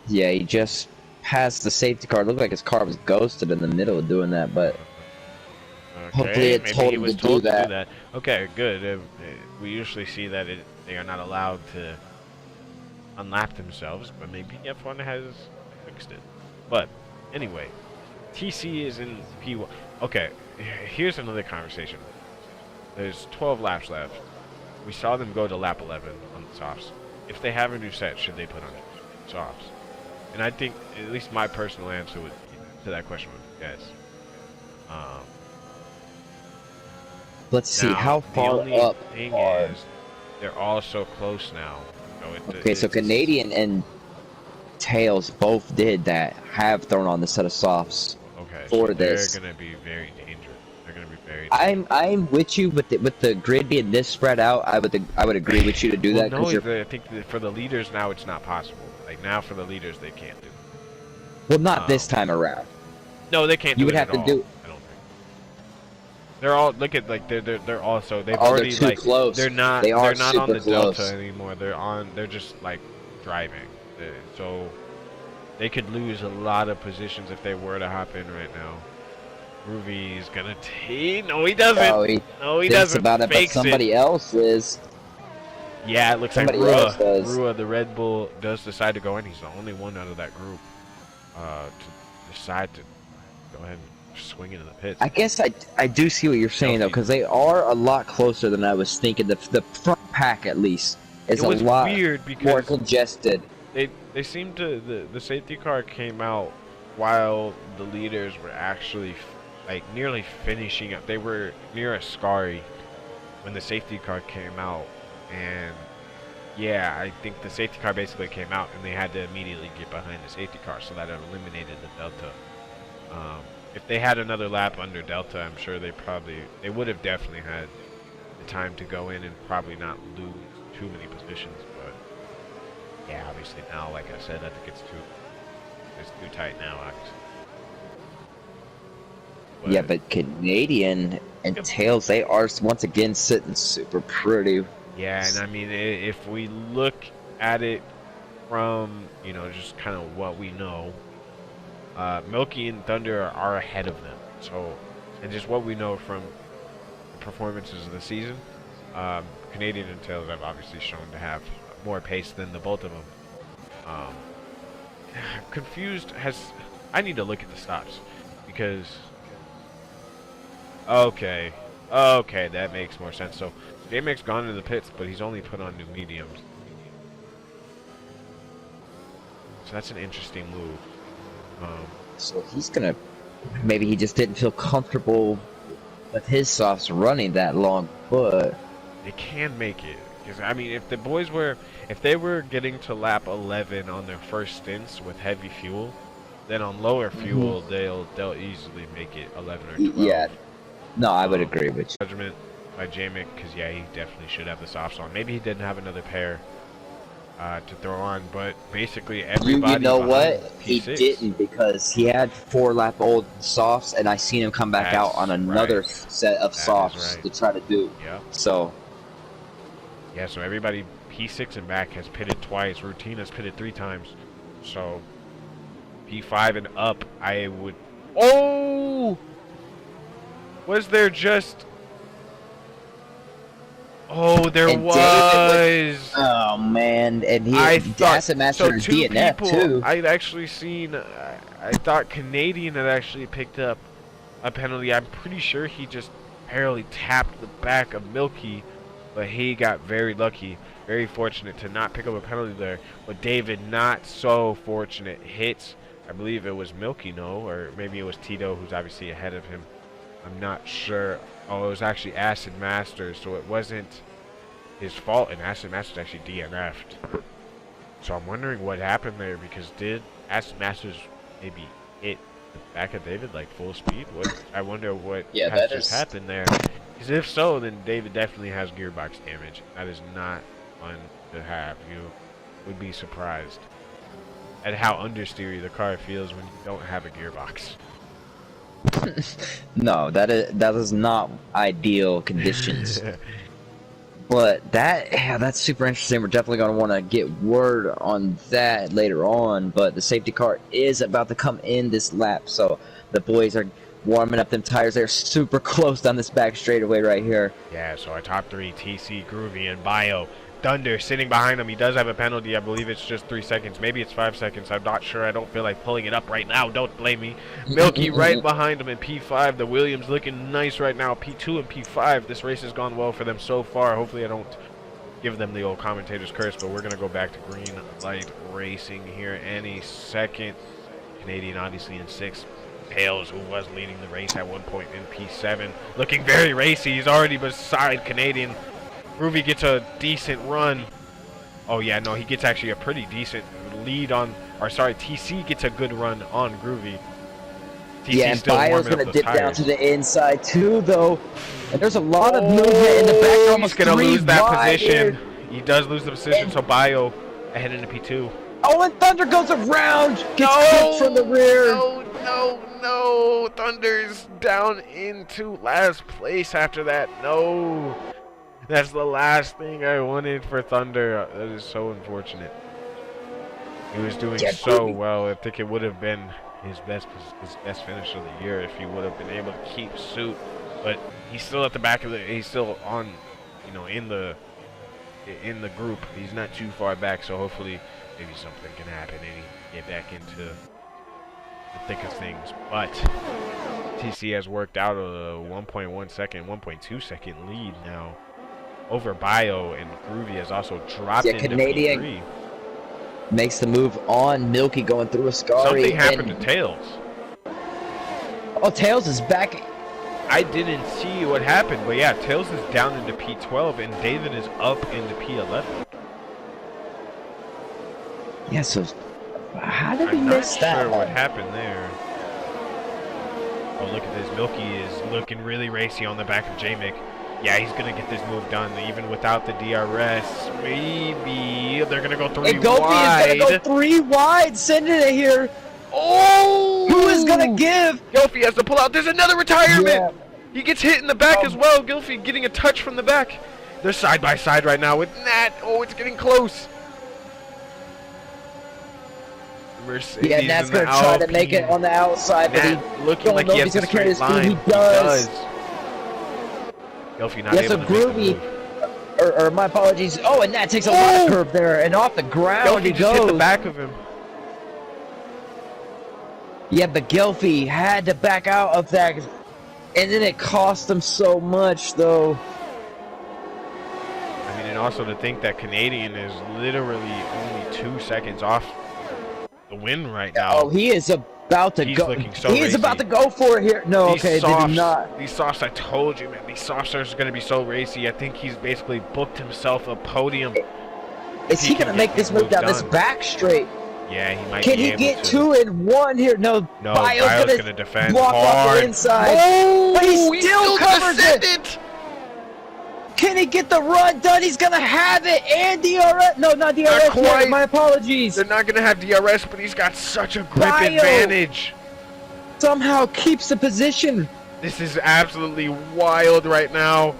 Yeah, he just passed the safety car. It looked like his car was ghosted in the middle of doing that, but hopefully it told him to do that. Okay, good. We usually see that they are not allowed to unlap themselves, but maybe F1 has fixed it. But anyway, TC is in P1. Okay, here's another conversation. There's 12 laps left. We saw them go to lap 11 on the softs. If they have a new set, should they put on softs? And I think, at least my personal answer to that question would be yes. Let's see how far up. The thing is, they're all so close now. Okay, so Canadian and Tails both did that. Have thrown on the set of softs. Okay, for so this. They're gonna be very dangerous. They're gonna be very. Dangerous. I'm with you, but with the grid being this spread out, I would agree with you to do that. No, I think that for the leaders now it's not possible. Like now for the leaders they can't do. Well, not this time around. No, they can't. You would have to do. I don't think. They're all they're also they've already they're too close. They're not on the close. delta anymore. They're just like driving. So they could lose a lot of positions if they were to hop in right now. Ruvy's gonna take. No, he doesn't. No, he doesn't. About it, but somebody else is. Yeah, it looks like Rua, the Red Bull, does decide to go in. He's the only one out of that group to decide to go ahead and swinging in the pits. I guess I do see what you're saying though, because they are a lot closer than I was thinking. The front pack at least is a lot weird because more congested. They seemed to the safety car came out while the leaders were actually like nearly finishing up. They were near Ascari when the safety car came out, and yeah, I think the safety car basically came out and they had to immediately get behind the safety car, so that eliminated the Delta. If they had another lap under Delta, I'm sure they would have definitely had the time to go in and probably not lose too many positions. But yeah, obviously now, like I said, I think it's too tight now, obviously. Yeah, but Canadian and Tails, they are once again sitting super pretty. Yeah, and I mean, if we look at it from, you know, just kind of what we know, Milky and Thunder are ahead of them. So, and just what we know from the performances of the season, Canadian and Tails have obviously shown to have more pace than the both of them. Confused I need to look at the stops because okay, that makes more sense. So J-Mac's gone into the pits, but he's only put on new mediums. So that's an interesting move. So he's gonna, maybe he just didn't feel comfortable with his softs running that long, but they can make it. Because I mean, if the boys were, if they were getting to lap 11 on their first stints with heavy fuel, then on lower fuel they'll easily make it 11 or 12. Yeah, no, I would agree with you. Judgment by J-Mac, because yeah, he definitely should have the softs on. Maybe he didn't have another pair to throw on, but basically everybody. You know what? P6. He didn't, because he had 4-lap-old softs, and I seen him come back out on another set of softs to try to do. Yeah. So. Yeah, so everybody P6 and back has pitted twice. Routine has pitted 3 times. So P5 and up, I would. Oh! Was there just? Oh, there was. Oh man, and he Acid Master is DNF too. I'd actually seen. I thought Canadian had actually picked up a penalty. I'm pretty sure he just barely tapped the back of Milky, but he got very lucky, very fortunate to not pick up a penalty there. But David, not so fortunate, hits. I believe it was Milky, no, or maybe it was Tito, who's obviously ahead of him. I'm not sure. Oh, it was actually Acid Master, so it wasn't his fault, and Acid Master's actually DNF'd. So I'm wondering what happened there, because did Acid Masters maybe hit the back of David like full speed? I wonder what has just happened there. Because if so, then David definitely has gearbox damage. That is not fun to have. You would be surprised at how understeery the car feels when you don't have a gearbox. No, that is not ideal conditions. But that's super interesting. We're definitely going to want to get word on that later on. But the safety car is about to come in this lap, so the boys are warming up them tires. They're super close down this back straightaway right here. Yeah, so our top 3, TC, Groovy, and Bio. Thunder sitting behind him. He does have a penalty. I believe it's just 3 seconds. Maybe it's 5 seconds. I'm not sure. I don't feel like pulling it up right now. Don't blame me. Milky right behind him in P5. The Williams looking nice right now. P2 and P5. This race has gone well for them so far. Hopefully I don't give them the old commentator's curse, but we're going to go back to green light racing here any second. Canadian obviously in 6th. Tails, who was leading the race at one point in P7. Looking very racy. He's already beside Canadian. Groovy gets a decent run. Oh yeah, no, he gets actually a pretty decent lead on, or sorry, TC gets a good run on Groovy. TC's yeah, and still Bio's going to dip down to the inside too, though. And there's a lot of movement in the back. Almost he's going to lose that position. Here. He does lose the position, so Bio ahead into P2. Oh, and Thunder goes around. Gets kicked from the rear. No. Thunder's down into last place after that. No. That's the last thing I wanted for Thunder. That is so unfortunate. He was doing so well. I think it would have been his best finish of the year if he would have been able to keep suit. But he's still at the back of the. He's still on, you know, in the group. He's not too far back. So hopefully, maybe something can happen and he get back into the thick of things. But TC has worked out a 1.1 second, 1.2 second lead now over Bio, and Groovy has also dropped into Canadian P3. Makes the move on Milky going through a Scary. Something happened to Tails. Oh, Tails is back. I didn't see what happened, but yeah, Tails is down into P12 and David is up into P11. Yeah, so how did we I'm miss not that? sure what happened there. Oh, look at this. Milky is looking really racy on the back of J-Mick. Yeah, he's going to get this move done, even without the DRS. Maybe they're going to go 3 and Gopi wide. is going to go 3 wide, sending it here. Oh! Who is going to give? Gilfy has to pull out. There's another retirement. Yeah. He gets hit in the back as well. Gilfy getting a touch from the back. They're side by side right now with Nat. Oh, it's getting close. Mercedes, yeah, Nat's going to try to make it on the outside, Nat but he looking like he has a straight line. He does. Gilfy not Yeah, able so to Groovy, make the move. or my apologies. Oh, and Nat takes a lot of curve there, and off the ground Gilfy he just goes. hit the back of him. Yeah, but Gilfy had to back out of that, and then it cost him so much, though. I mean, and also to think that Canadian is literally only 2 seconds off the win right now. Oh, he is about to go. Looking so he is racy. about to go for it here. No, These okay, softs, they did not. These softs, I told you, man. These softs are going to be so racy. I think he's basically booked himself a podium. Is he going to make this move down this back straight? Yeah, he might. Can he get 2 and 1 here? No, no. Bio's going to defend block hard. off the inside. Oh, but he still covers it. Can he get the run done? He's going to have it. And DRS. No, not DRS. Not quite. My apologies. They're not going to have DRS, but he's got such a grip Bio advantage. Somehow keeps the position. This is absolutely wild right now.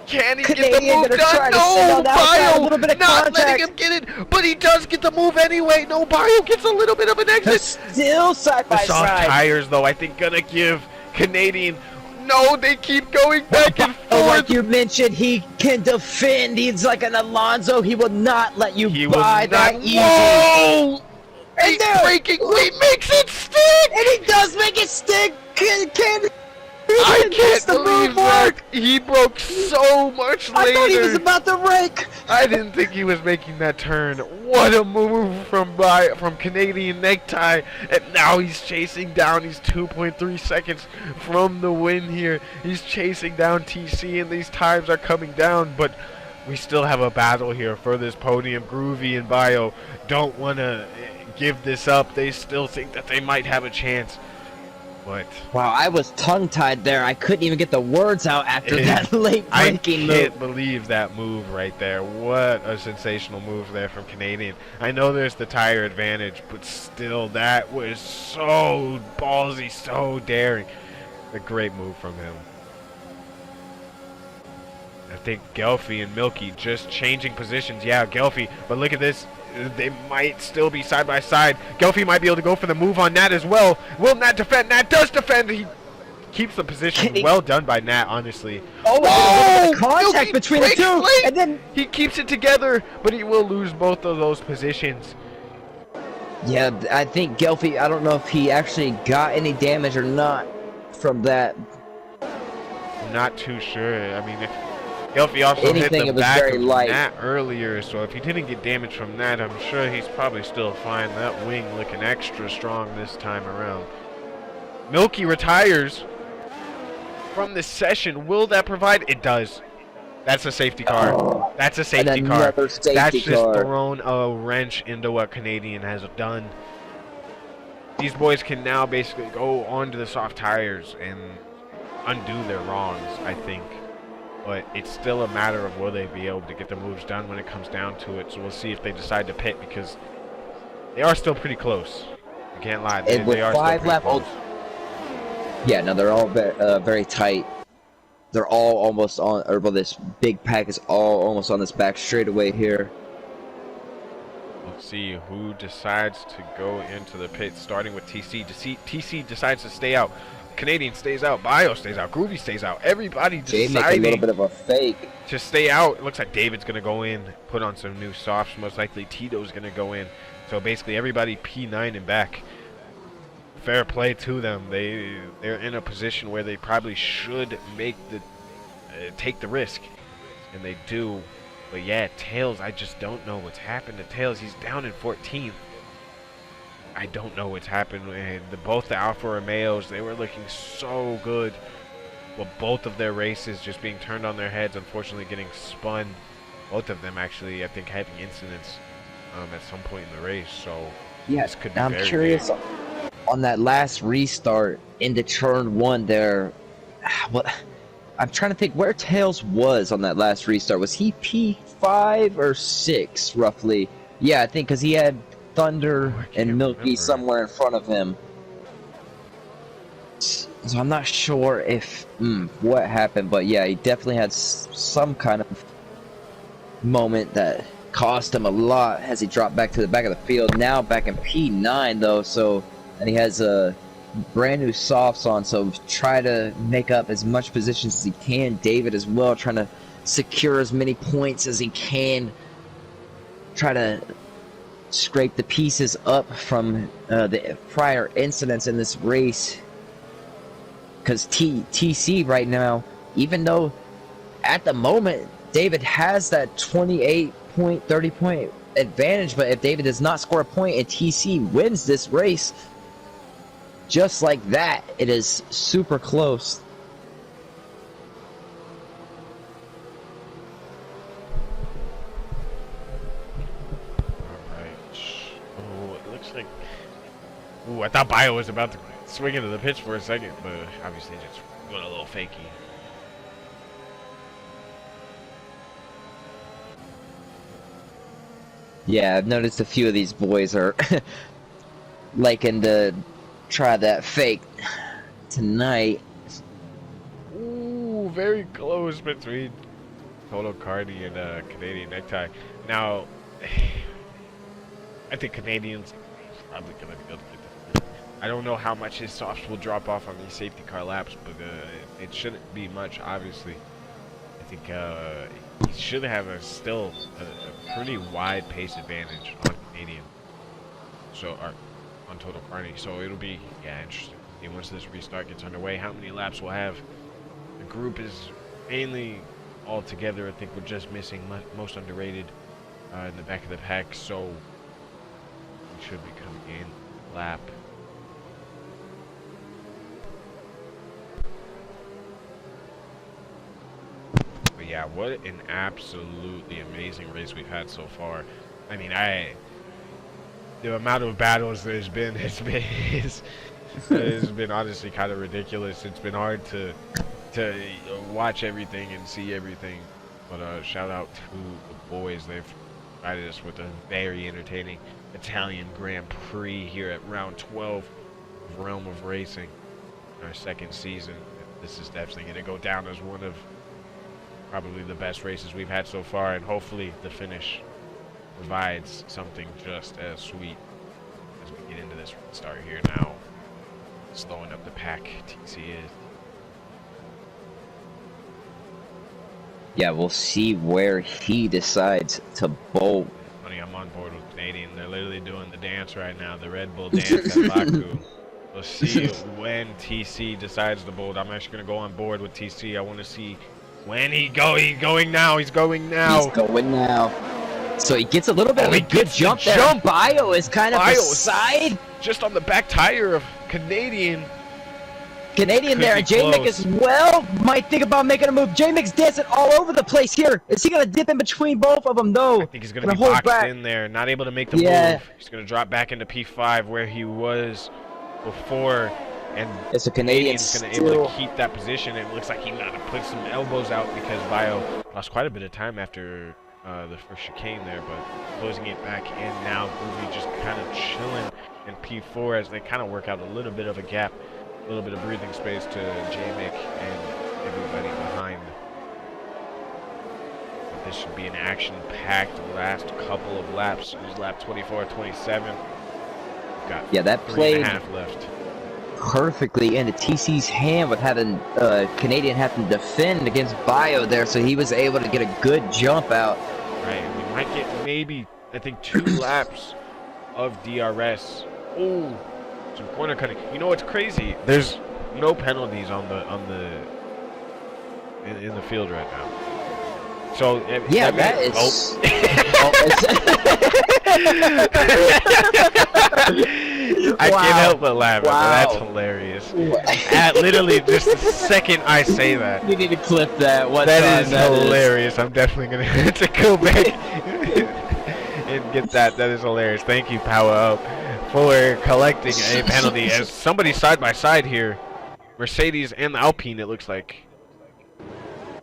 Can he Canadian get the move done? No, Bio not contact. letting him get it, but he does get the move anyway. No, Bio gets a little bit of an exit. Still side by The soft side. tires, though, I think gonna give Canadian. No, they keep going back and forth. Like you mentioned, he can defend. He's like an Alonso. He will not let you buy that easy. Whoa! And He's breaking. He makes it stick. And he does make it stick. I can't believe that. He broke so much later. I thought he was about to rake. I didn't think he was making that turn. What a move from Canadian Necktie. And now he's chasing down. He's 2.3 seconds from the win here. He's chasing down TC, and these times are coming down. But we still have a battle here for this podium. Groovy and Bio don't want to give this up. They still think that they might have a chance. But wow, I was tongue-tied there. I couldn't even get the words out after that late breaking move. I can't believe that move right there. What a sensational move there from Canadian. I know there's the tire advantage, but still, that was so ballsy, so daring. A great move from him. I think Gelfie and Milky just changing positions. Yeah, Gelfie, but look at this. They might still be side by side. Gelfie might be able to go for the move on Nat as well. Will Nat defend? Nat does defend. He keeps the position. Well done by Nat, honestly. Oh, contact between the two, late. and then he keeps it together, but he will lose both of those positions. Yeah, I think Gelfie, I don't know if he actually got any damage or not from that. I'm not too sure. I mean, Gelfie also hit the back of Nat earlier, so if he didn't get damage from that, I'm sure he's probably still fine. That wing looking extra strong this time around. Milky retires from this session. Will that provide? It does. That's a safety car. That's a safety car. That's just thrown a wrench into what Canadian has done. These boys can now basically go onto the soft tires and undo their wrongs, I think. But it's still a matter of will they be able to get the moves done when it comes down to it. So we'll see if they decide to pit, because they are still pretty close. I can't lie. They are still pretty close. Yeah, no, they're all very tight. They're all almost on, or well, this big pack is all almost on this back straightaway here. Let's see who decides to go into the pit, starting with TC. TC decides to stay out. Canadian stays out, Bio stays out, Groovy stays out. Everybody deciding a little bit of a fake to stay out. It looks like David's gonna go in, put on some new softs. Most likely Tito's gonna go in. So basically everybody P9 and back. fair play to them. They're in a position where they probably should make the take the risk, and they do. But yeah, Tails, I just don't know what's happened to Tails. He's down in 14th. I don't know what's happened. And both the Alfa Romeos, they were looking so good. But both of their races just being turned on their heads, unfortunately getting spun. Both of them actually, I think, having incidents at some point in the race. So yeah, this could be I'm very curious big. on that last restart into turn 1 there. What? I'm trying to think where Tails was on that last restart. Was he P5 or 6, roughly? Yeah, I think because he had Thunder and Milky somewhere in front of him. So I'm not sure if what happened, but yeah, he definitely had some kind of moment that cost him a lot as he dropped back to the back of the field. Now back in P9 though, so and he has a brand new softs on, so try to make up as much positions as he can. David as well, trying to secure as many points as he can, try to scrape the pieces up from the prior incidents in this race, because TC right now, even though at the moment David has that 28 point 30 point advantage, but if David does not score a point and TC wins this race, just like that, it is super close. Alright. Oh, it looks like... Ooh, I thought Bio was about to swing into the pitch for a second, but obviously just going a little fakey. Yeah, I've noticed a few of these boys are liking to try that fake tonight. Ooh, very close between Toto Cardi and Canadian Necktie. Now, I think Canadian's probably going to be able to get this. I don't know how much his softs will drop off on these safety car laps, but it shouldn't be much, obviously. I think he should have still a pretty wide pace advantage on Canadian. So, on Total Carney, so it'll be interesting. And once this restart gets underway, how many laps we'll have. The group is mainly all together. I think we're just missing most underrated in the back of the pack, so we should be coming in lap. But yeah, what an absolutely amazing race we've had so far. I mean, the amount of battles there's been, it's been honestly kind of ridiculous. It's been hard to watch everything and see everything. But shout out to the boys. They've provided us with a very entertaining Italian Grand Prix here at round 12 of Realm of Racing, our second season. This is definitely going to go down as one of probably the best races we've had so far, and hopefully the finish provides something just as sweet as we get into this start here now. Slowing up the pack, TC is. Yeah, we'll see where he decides to bolt. Funny, I'm on board with Canadian. They're literally doing the dance right now, the Red Bull dance at Baku. We'll see when TC decides to bolt. I'm actually going to go on board with TC. I want to see when he's going now. He's going now. He's going now. So he gets a little bit of a good jump there. Bio is kind of beside. Just on the back tire of Canadian. Canadian there, and J-Mick as well might think about making a move. J-Mick's dancing all over the place here. Is he going to dip in between both of them, though? I think he's going to be boxed in there, not able to make the move. He's going to drop back into P5 where he was before, and it's a Canadian's going to be able to keep that position. It looks like he might have put some elbows out because Bio lost quite a bit of time after the first chicane there, but closing it back in now. Groovy just kind of chilling in P4 as they kind of work out a little bit of a gap, a little bit of breathing space to J-Mick and everybody behind. But this should be an action-packed last couple of laps. It lap 24, 27. We've got that played 3.5 left. Perfectly into TC's hand with having Canadian having to defend against Bio there, so he was able to get a good jump out. Right, and we might get maybe, I think, 2 laps of DRS. Oh, Some corner cutting. You know what's crazy? There's no penalties on the in the field right now. So yeah, that is. Oh. I can't help but laugh. Wow. That's hilarious. At literally just the second I say that. You need to clip that. That is hilarious. I'm definitely gonna have to go back and get that. That is hilarious. Thank you, Power Up, for collecting a penalty. As somebody side by side here, Mercedes and the Alpine. It looks like.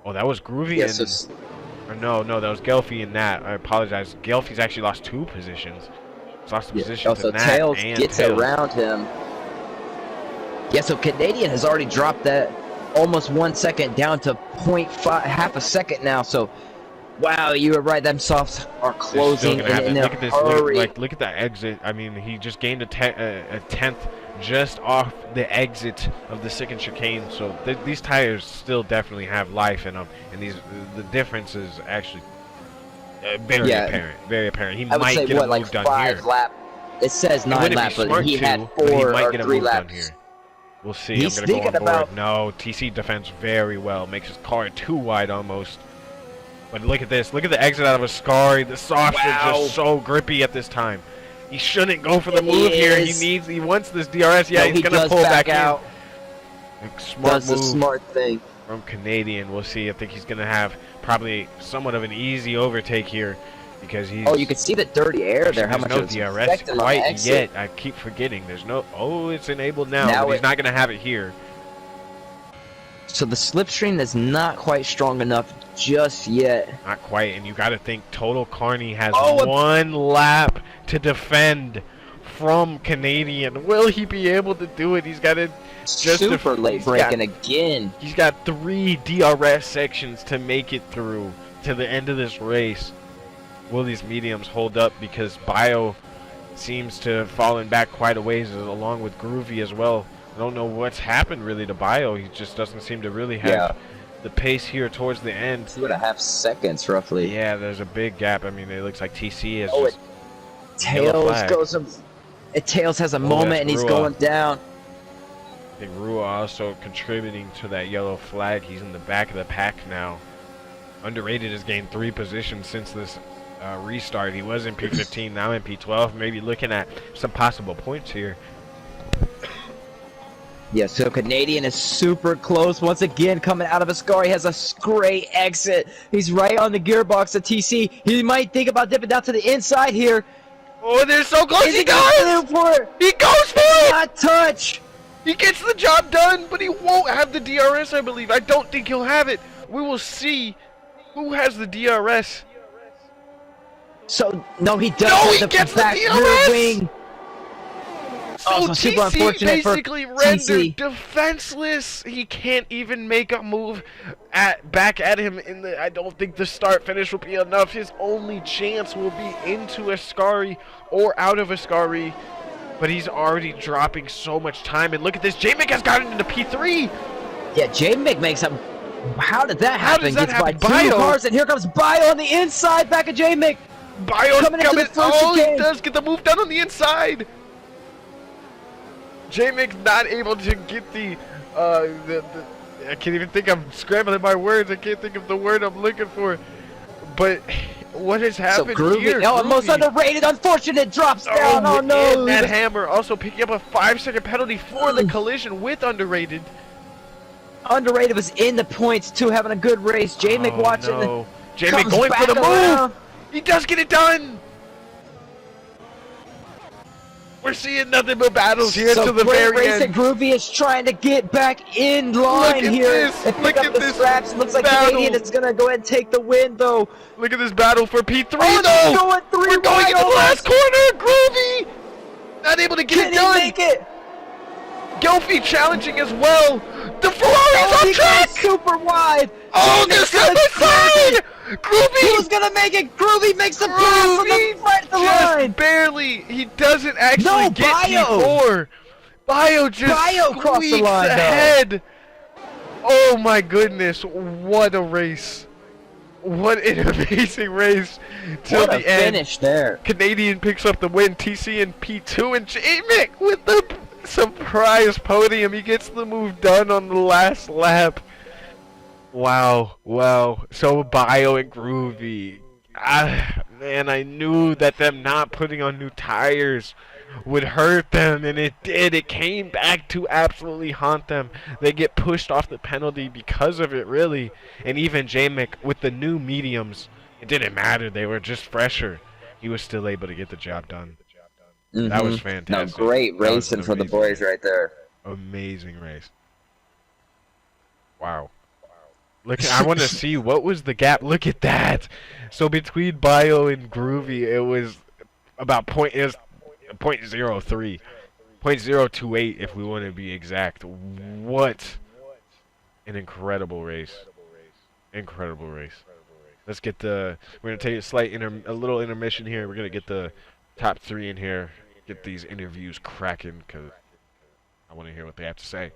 Oh, that was Groovy. Yes, and, or no, that was Gelfie and Nat. I apologize. Gelfie's actually lost 2 positions. He's lost a position also, to Nat Tails and gets Tails. around him. Yeah, so Canadian has already dropped that almost 1 second down to 0.5, half a second now. So, wow, you were right. Them softs are closing in a look at this. hurry. Look at that exit. I mean, he just gained a 10th just off the exit of the second chicane. So these tires still definitely have life in them, and the difference is actually very apparent. Very apparent. He might get a move done here. It says 9 laps, but he had 4 or 3 laps. Here. We'll see. He's I'm going to go on about board. No, TC defends very well. Makes his car too wide almost. But look at this. Look at the exit out of Ascari. The softs are just so grippy at this time. He shouldn't go for the move here. He wants this DRS. Yeah, he's going to pull back out. Smart move. That's a smart thing. From Canadian. We'll see. I think he's going to have probably somewhat of an easy overtake here. Because he's... Oh, you can see the dirty air there. How much no DRS quite yet. I keep forgetting. There's no... Oh, it's enabled now. But he's not going to have it here. So the slipstream is not quite strong enough just yet. Not quite. And you got to think Total Carney has 1 lap to defend from Canadian. Will he be able to do it? He's got to... Super late braking again. He's got 3 DRS sections to make it through to the end of this race. Will these mediums hold up? Because Bio seems to have fallen back quite a ways, along with Groovy as well. I don't know what's happened really to Bio. He just doesn't seem to really have the pace here towards the end. 2.5 seconds roughly. Yeah, there's a big gap. I mean, it looks like TC is just Tails goes. Tails has a moment and he's going down. I think Rua also contributing to that yellow flag. He's in the back of the pack now. Underrated has gained 3 positions since this restart. He was in P15, now in P12. Maybe looking at some possible points here. Yeah, so Canadian is super close once again coming out of Ascari. He has a great exit. He's right on the gearbox of TC. He might think about dipping down to the inside here. Oh, they're so close. He goes for it. He goes for it. Not touch. He gets the job done, but he won't have the DRS, I believe. I don't think he'll have it. We will see who has the DRS. So, no, he does. No, he gets the DRS. Wing. So TC basically rendered TC. defenseless. He can't even make a move back at him. I don't think the start-finish will be enough. His only chance will be into Ascari or out of Ascari. But he's already dropping so much time. And look at this. J-Mick has gotten into P3. Yeah, J-Mick makes him. How did that happen? How does that happen? Gets by 2 cars, and here comes Bio on the inside, back of J-Mick. Bio's coming. Oh, he does get the move done on the inside. J-Mick's not able to get the I can't even think. I'm scrambling my words. I can't think of the word I'm looking for. But what has happened here? Oh, most underrated, unfortunate drops down. Oh no! That hammer also picking up a 5-second penalty for the collision with underrated. Underrated was in the points too, having a good race. J-Mick watching. No. J-Mick going for the move. He does get it done. We're seeing nothing but battles here to the very end. Groovy is trying to get back in line here. Look at this straps. Looks like Canadian is going to go ahead and take the win, though. Look at this battle for P3, though. We're going into the last corner. Groovy not able to get it done. Make it? Gelfie challenging as well. The Ferrari's on track. Super wide. Oh, this other side. Groovy! Who's gonna make it? Groovy makes the pass on the front of the line! Barely! He doesn't actually get P4! Bio just crossed the line ahead! Oh my goodness, what a race! What an amazing race till the end. Finish there. Canadian picks up the win, TC in P2, and J-Mick with the Surprise podium. He gets the move done on the last lap. Wow, wow. So Bio and Groovy. Man, I knew that them not putting on new tires would hurt them, and it did. It came back to absolutely haunt them. They get pushed off the penalty because of it, really. And even J-Mick, with the new mediums, it didn't matter. They were just fresher. He was still able to get the job done. That was fantastic. No, great racing for the boys right there. Amazing race. Wow. Look, I want to see what was the gap. Look at that. So between Bio and Groovy, it was about .03, .028 if we want to be exact. What an incredible race! Incredible race. Let's get the. We're gonna take a little intermission here. We're gonna get the top 3 in here. Get these interviews cracking because I want to hear what they have to say.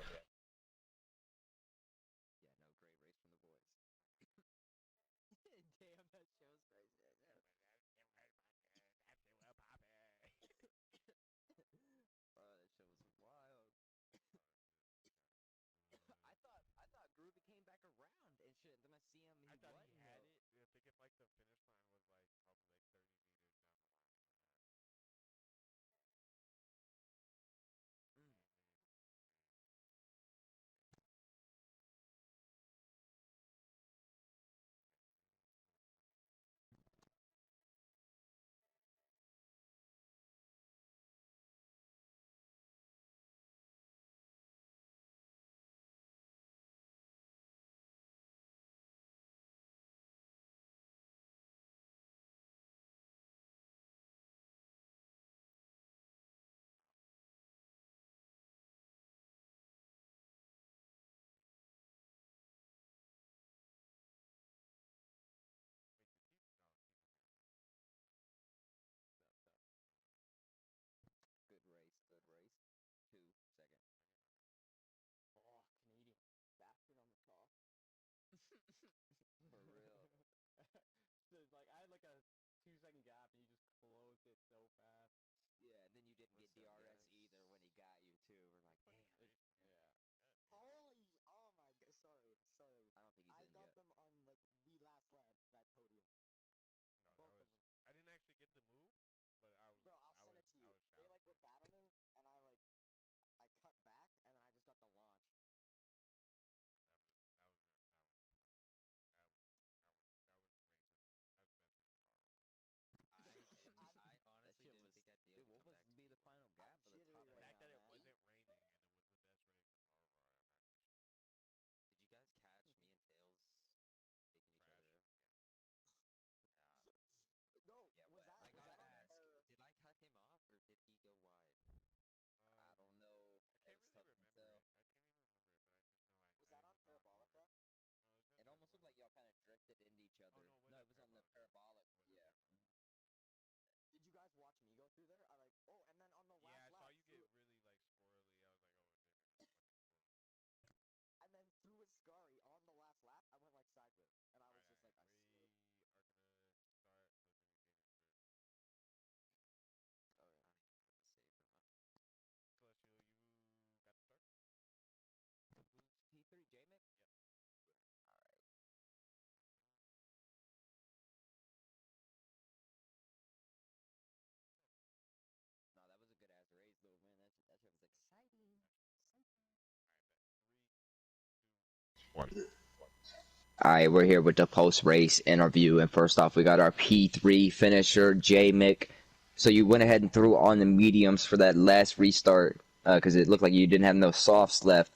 Alright, we're here with the post-race interview, and first off, we got our P3 finisher, J-Mick. So you went ahead and threw on the mediums for that last restart, because it looked like you didn't have no softs left,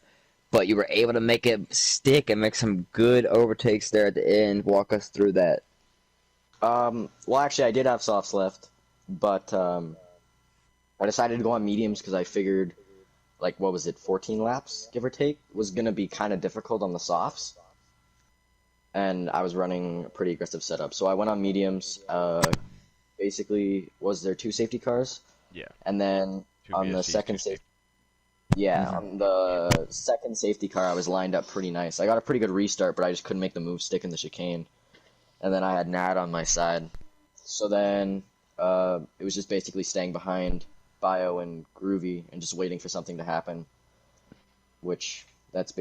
but you were able to make it stick and make some good overtakes there at the end. Walk us through that. Well, actually, I did have softs left, but I decided to go on mediums because I figured, like, what was it, 14 laps, give or take, was going to be kind of difficult on the softs. And I was running a pretty aggressive setup. So I went on mediums. Basically, was there 2 safety cars? Yeah. And then on the second safety... Yeah, on the second safety car, I was lined up pretty nice. I got a pretty good restart, but I just couldn't make the move stick in the chicane. And then I had Nat on my side. So then it was just basically staying behind Bio and Groovy and just waiting for something to happen. Which that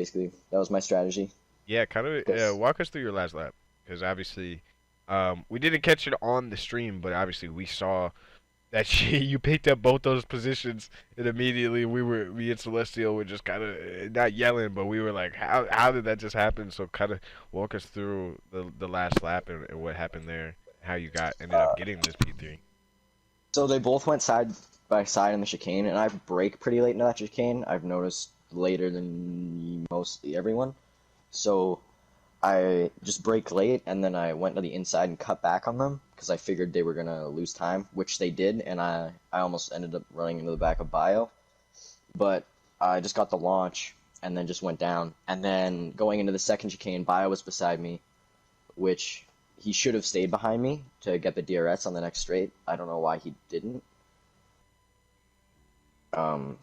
was my strategy. Yeah, kind of walk us through your last lap, because obviously, we didn't catch it on the stream, but obviously we saw that you picked up both those positions, and immediately me and Celestial were just kind of not yelling, but we were like, how did that just happen? So kind of walk us through the last lap and what happened there, how you ended up getting this P3. So they both went side by side in the chicane, and I brake pretty late into that chicane. I've noticed later than mostly everyone. So I just braked late, and then I went to the inside and cut back on them because I figured they were gonna lose time, which they did, and I almost ended up running into the back of Bio. But I just got the launch and then just went down. And then going into the second chicane, Bio was beside me, which he should have stayed behind me to get the DRS on the next straight. I don't know why he didn't.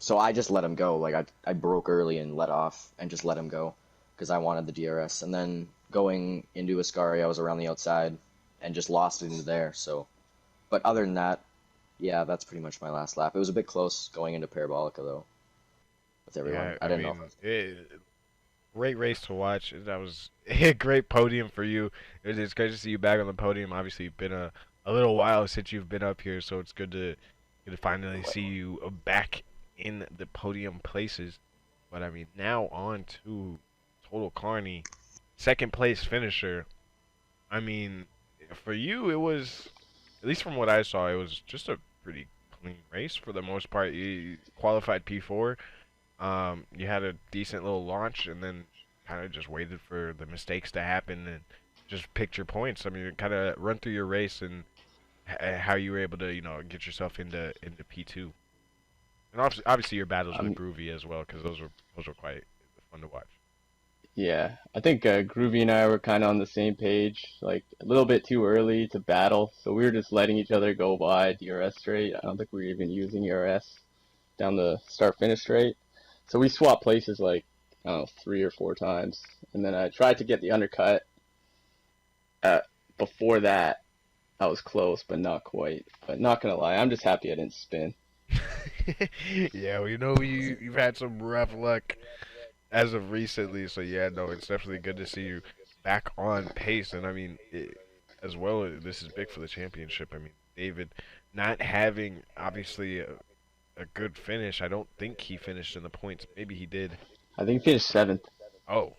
So I just let him go. Like I broke early and let off and just let him go because I wanted the DRS. And then going into Ascari, I was around the outside and just lost it into there. So, but other than that, yeah, that's pretty much my last lap. It was a bit close going into Parabolica though with everyone. Yeah, I didn't know. Great race to watch. That was a great podium for you. It's great to see you back on the podium. Obviously, it's been a little while since you've been up here, so it's good to finally see you back in the podium places. But I mean, now on to Total Carney, second place finisher. I mean, for you, it was, at least from what I saw, it was just a pretty clean race for the most part. You qualified P4. You had a decent little launch, and then kind of just waited for the mistakes to happen and just picked your points. I mean, kind of run through your race and how you were able to, get yourself into P2. And obviously your battles with Groovy as well, because those were quite fun to watch. Yeah, I think Groovy and I were kind of on the same page, like a little bit too early to battle, so we were just letting each other go by DRS straight. I don't think we were even using ERS down the start-finish straight. So we swapped places like, I don't know, 3 or 4 times. And then I tried to get the undercut. Before that, I was close, but not quite. But not going to lie, I'm just happy I didn't spin. Yeah, well, you've had some rough luck as of recently. So, yeah, no, it's definitely good to see you back on pace. And, I mean, as well, this is big for the championship. I mean, David not having, obviously, a good finish. I don't think he finished in the points. Maybe he did. I think he finished 7th. Oh.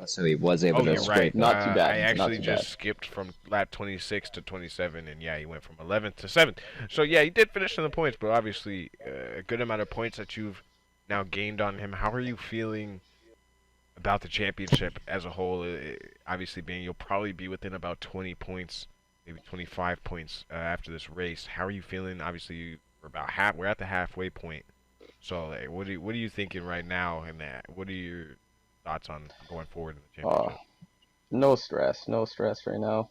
So he was able to you're right. Not too bad. I actually just skipped from lap 26 to 27, and yeah, he went from 11th to 7th. So yeah, he did finish in the points, but obviously a good amount of points that you've now gained on him. How are you feeling about the championship as a whole? Obviously, you'll probably be within about 20 points, maybe 25 points after this race. How are you feeling? Obviously, we're at the halfway point. So, like, what are you thinking right now? And what are your thoughts on going forward in the championship? No stress right now.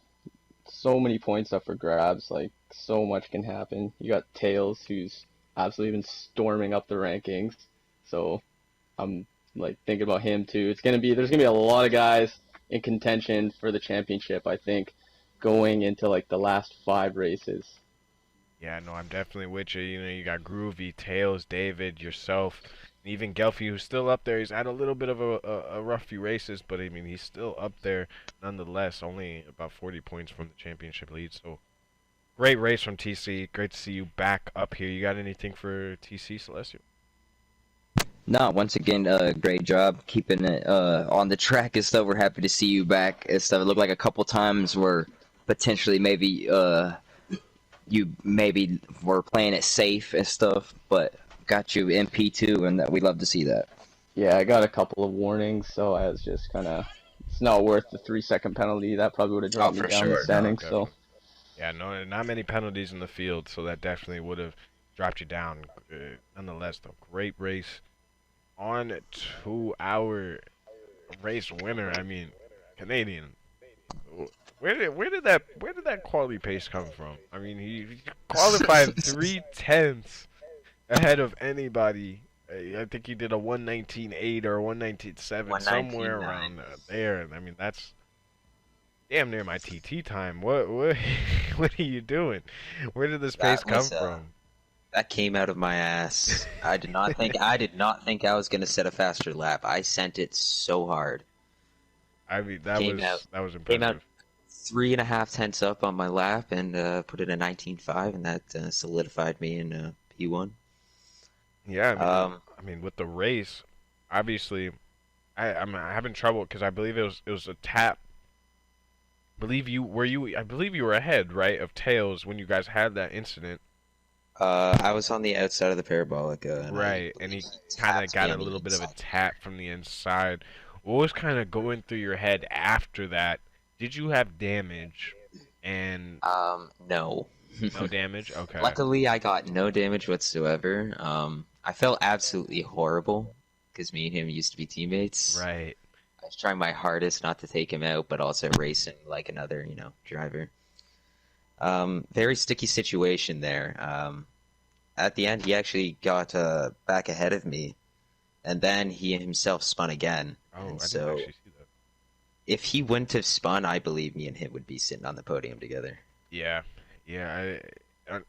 So many points up for grabs. Like, so much can happen. You got Tails, who's absolutely been storming up the rankings. So, I'm like thinking about him too. There's gonna be a lot of guys in contention for the championship, I think, going into like the last 5 races. Yeah, no, I'm definitely with you. You got Groovy, Tails, David, yourself, and even Gelfie, who's still up there. He's had a little bit of a rough few races, but I mean, he's still up there nonetheless, only about 40 points from the championship lead. So, great race from TC. Great to see you back up here. You got anything for TC, Celestial? No, once again, great job keeping it on the track and stuff. We're happy to see you back and stuff. It looked like a couple times where potentially maybe you maybe were playing it safe and stuff, but got you in P2, and we love to see that. Yeah, I got a couple of warnings, so I was just kind of, it's not worth the 3-second penalty. That probably would have dropped me down the standings. No, yeah, no, not many penalties in the field, so that definitely would have dropped you down. Nonetheless, though, great race. On to our race winner. I mean, Canadian. Where did that quality pace come from? I mean, he qualified 3/10 ahead of anybody. I think he did a 1:19.8 or 1:19.7, somewhere around there. I mean, that's damn near my TT time. What what are you doing? Where did this pace come from? That came out of my ass. I did not think I was gonna set a faster lap. I sent it so hard. I mean, Came out that was came out impressive. 3.5 tenths up on my lap and put in a 19.5, and that solidified me in P1. Yeah, Um, I mean, with the race, obviously, I'm having trouble because I believe it was a tap. I believe you were ahead, right, of Tails when you guys had that incident. I was on the outside of the parabolica, and I Right, and believe he he kind of tapped me got a on the little bit of a inside. tap from the inside. What was kind of going through your head after that? Did you have damage? And No. no damage? Okay. Luckily, I got no damage whatsoever. I felt absolutely horrible because me and him used to be teammates. Right. I was trying my hardest not to take him out, but also racing like another, driver. Very sticky situation there. At the end, he actually got back ahead of me, and then he himself spun again. Oh, And I didn't so, actually see that. if he wouldn't have spun, I believe me and him would be sitting on the podium together. Yeah. Yeah,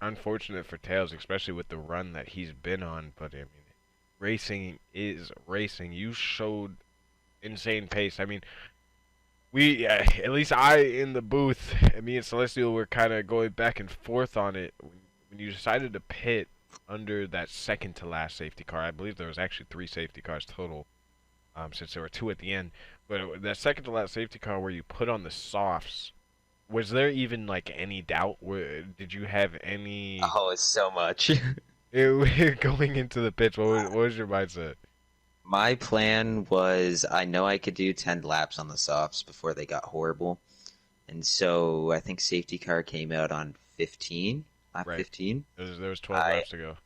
unfortunate for Tails, especially with the run that he's been on, but I mean, racing is racing. You showed insane pace. I mean, at least I in the booth, me and Celestial were kind of going back and forth on it. When you decided to pit under that second to last safety car, I believe there was actually 3 safety cars total, since there were 2 at the end. But that second to last safety car where you put on the softs, was there even like any doubt? Did you have any Oh, it's so much. going into the pits? What was your mindset? My plan was I know I could do 10 laps on the softs before they got horrible. And so I think safety car came out on 15, lap Right. 15. There was 12 I laps to go.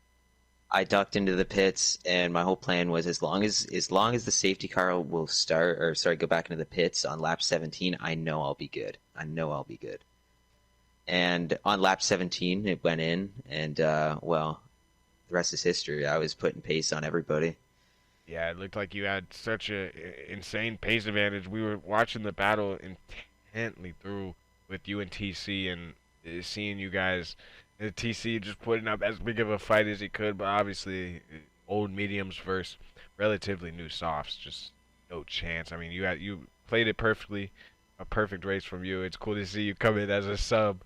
I ducked into the pits, and my whole plan was as long as the safety car will go back into the pits on lap 17, I know I'll be good. I know I'll be good. And on lap 17, it went in, and well, the rest is history. I was putting pace on everybody. Yeah, it looked like you had such a insane pace advantage. We were watching the battle intently through with you and TC, and seeing you guys, TC just putting up as big of a fight as he could, but obviously old mediums versus relatively new softs, just no chance. I mean, you played it perfectly, a perfect race from you. It's cool to see you come in as a sub,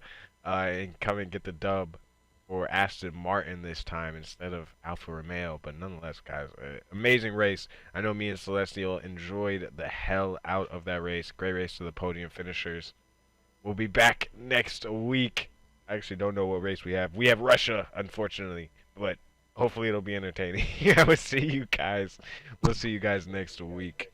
and come and get the dub for Aston Martin this time instead of Alfa Romeo. But nonetheless, guys, amazing race. I know me and Celestial enjoyed the hell out of that race. Great race to the podium finishers. We'll be back next week. I actually don't know what race we have. We have Russia, unfortunately, but hopefully it'll be entertaining. I will see you guys. We'll see you guys next week.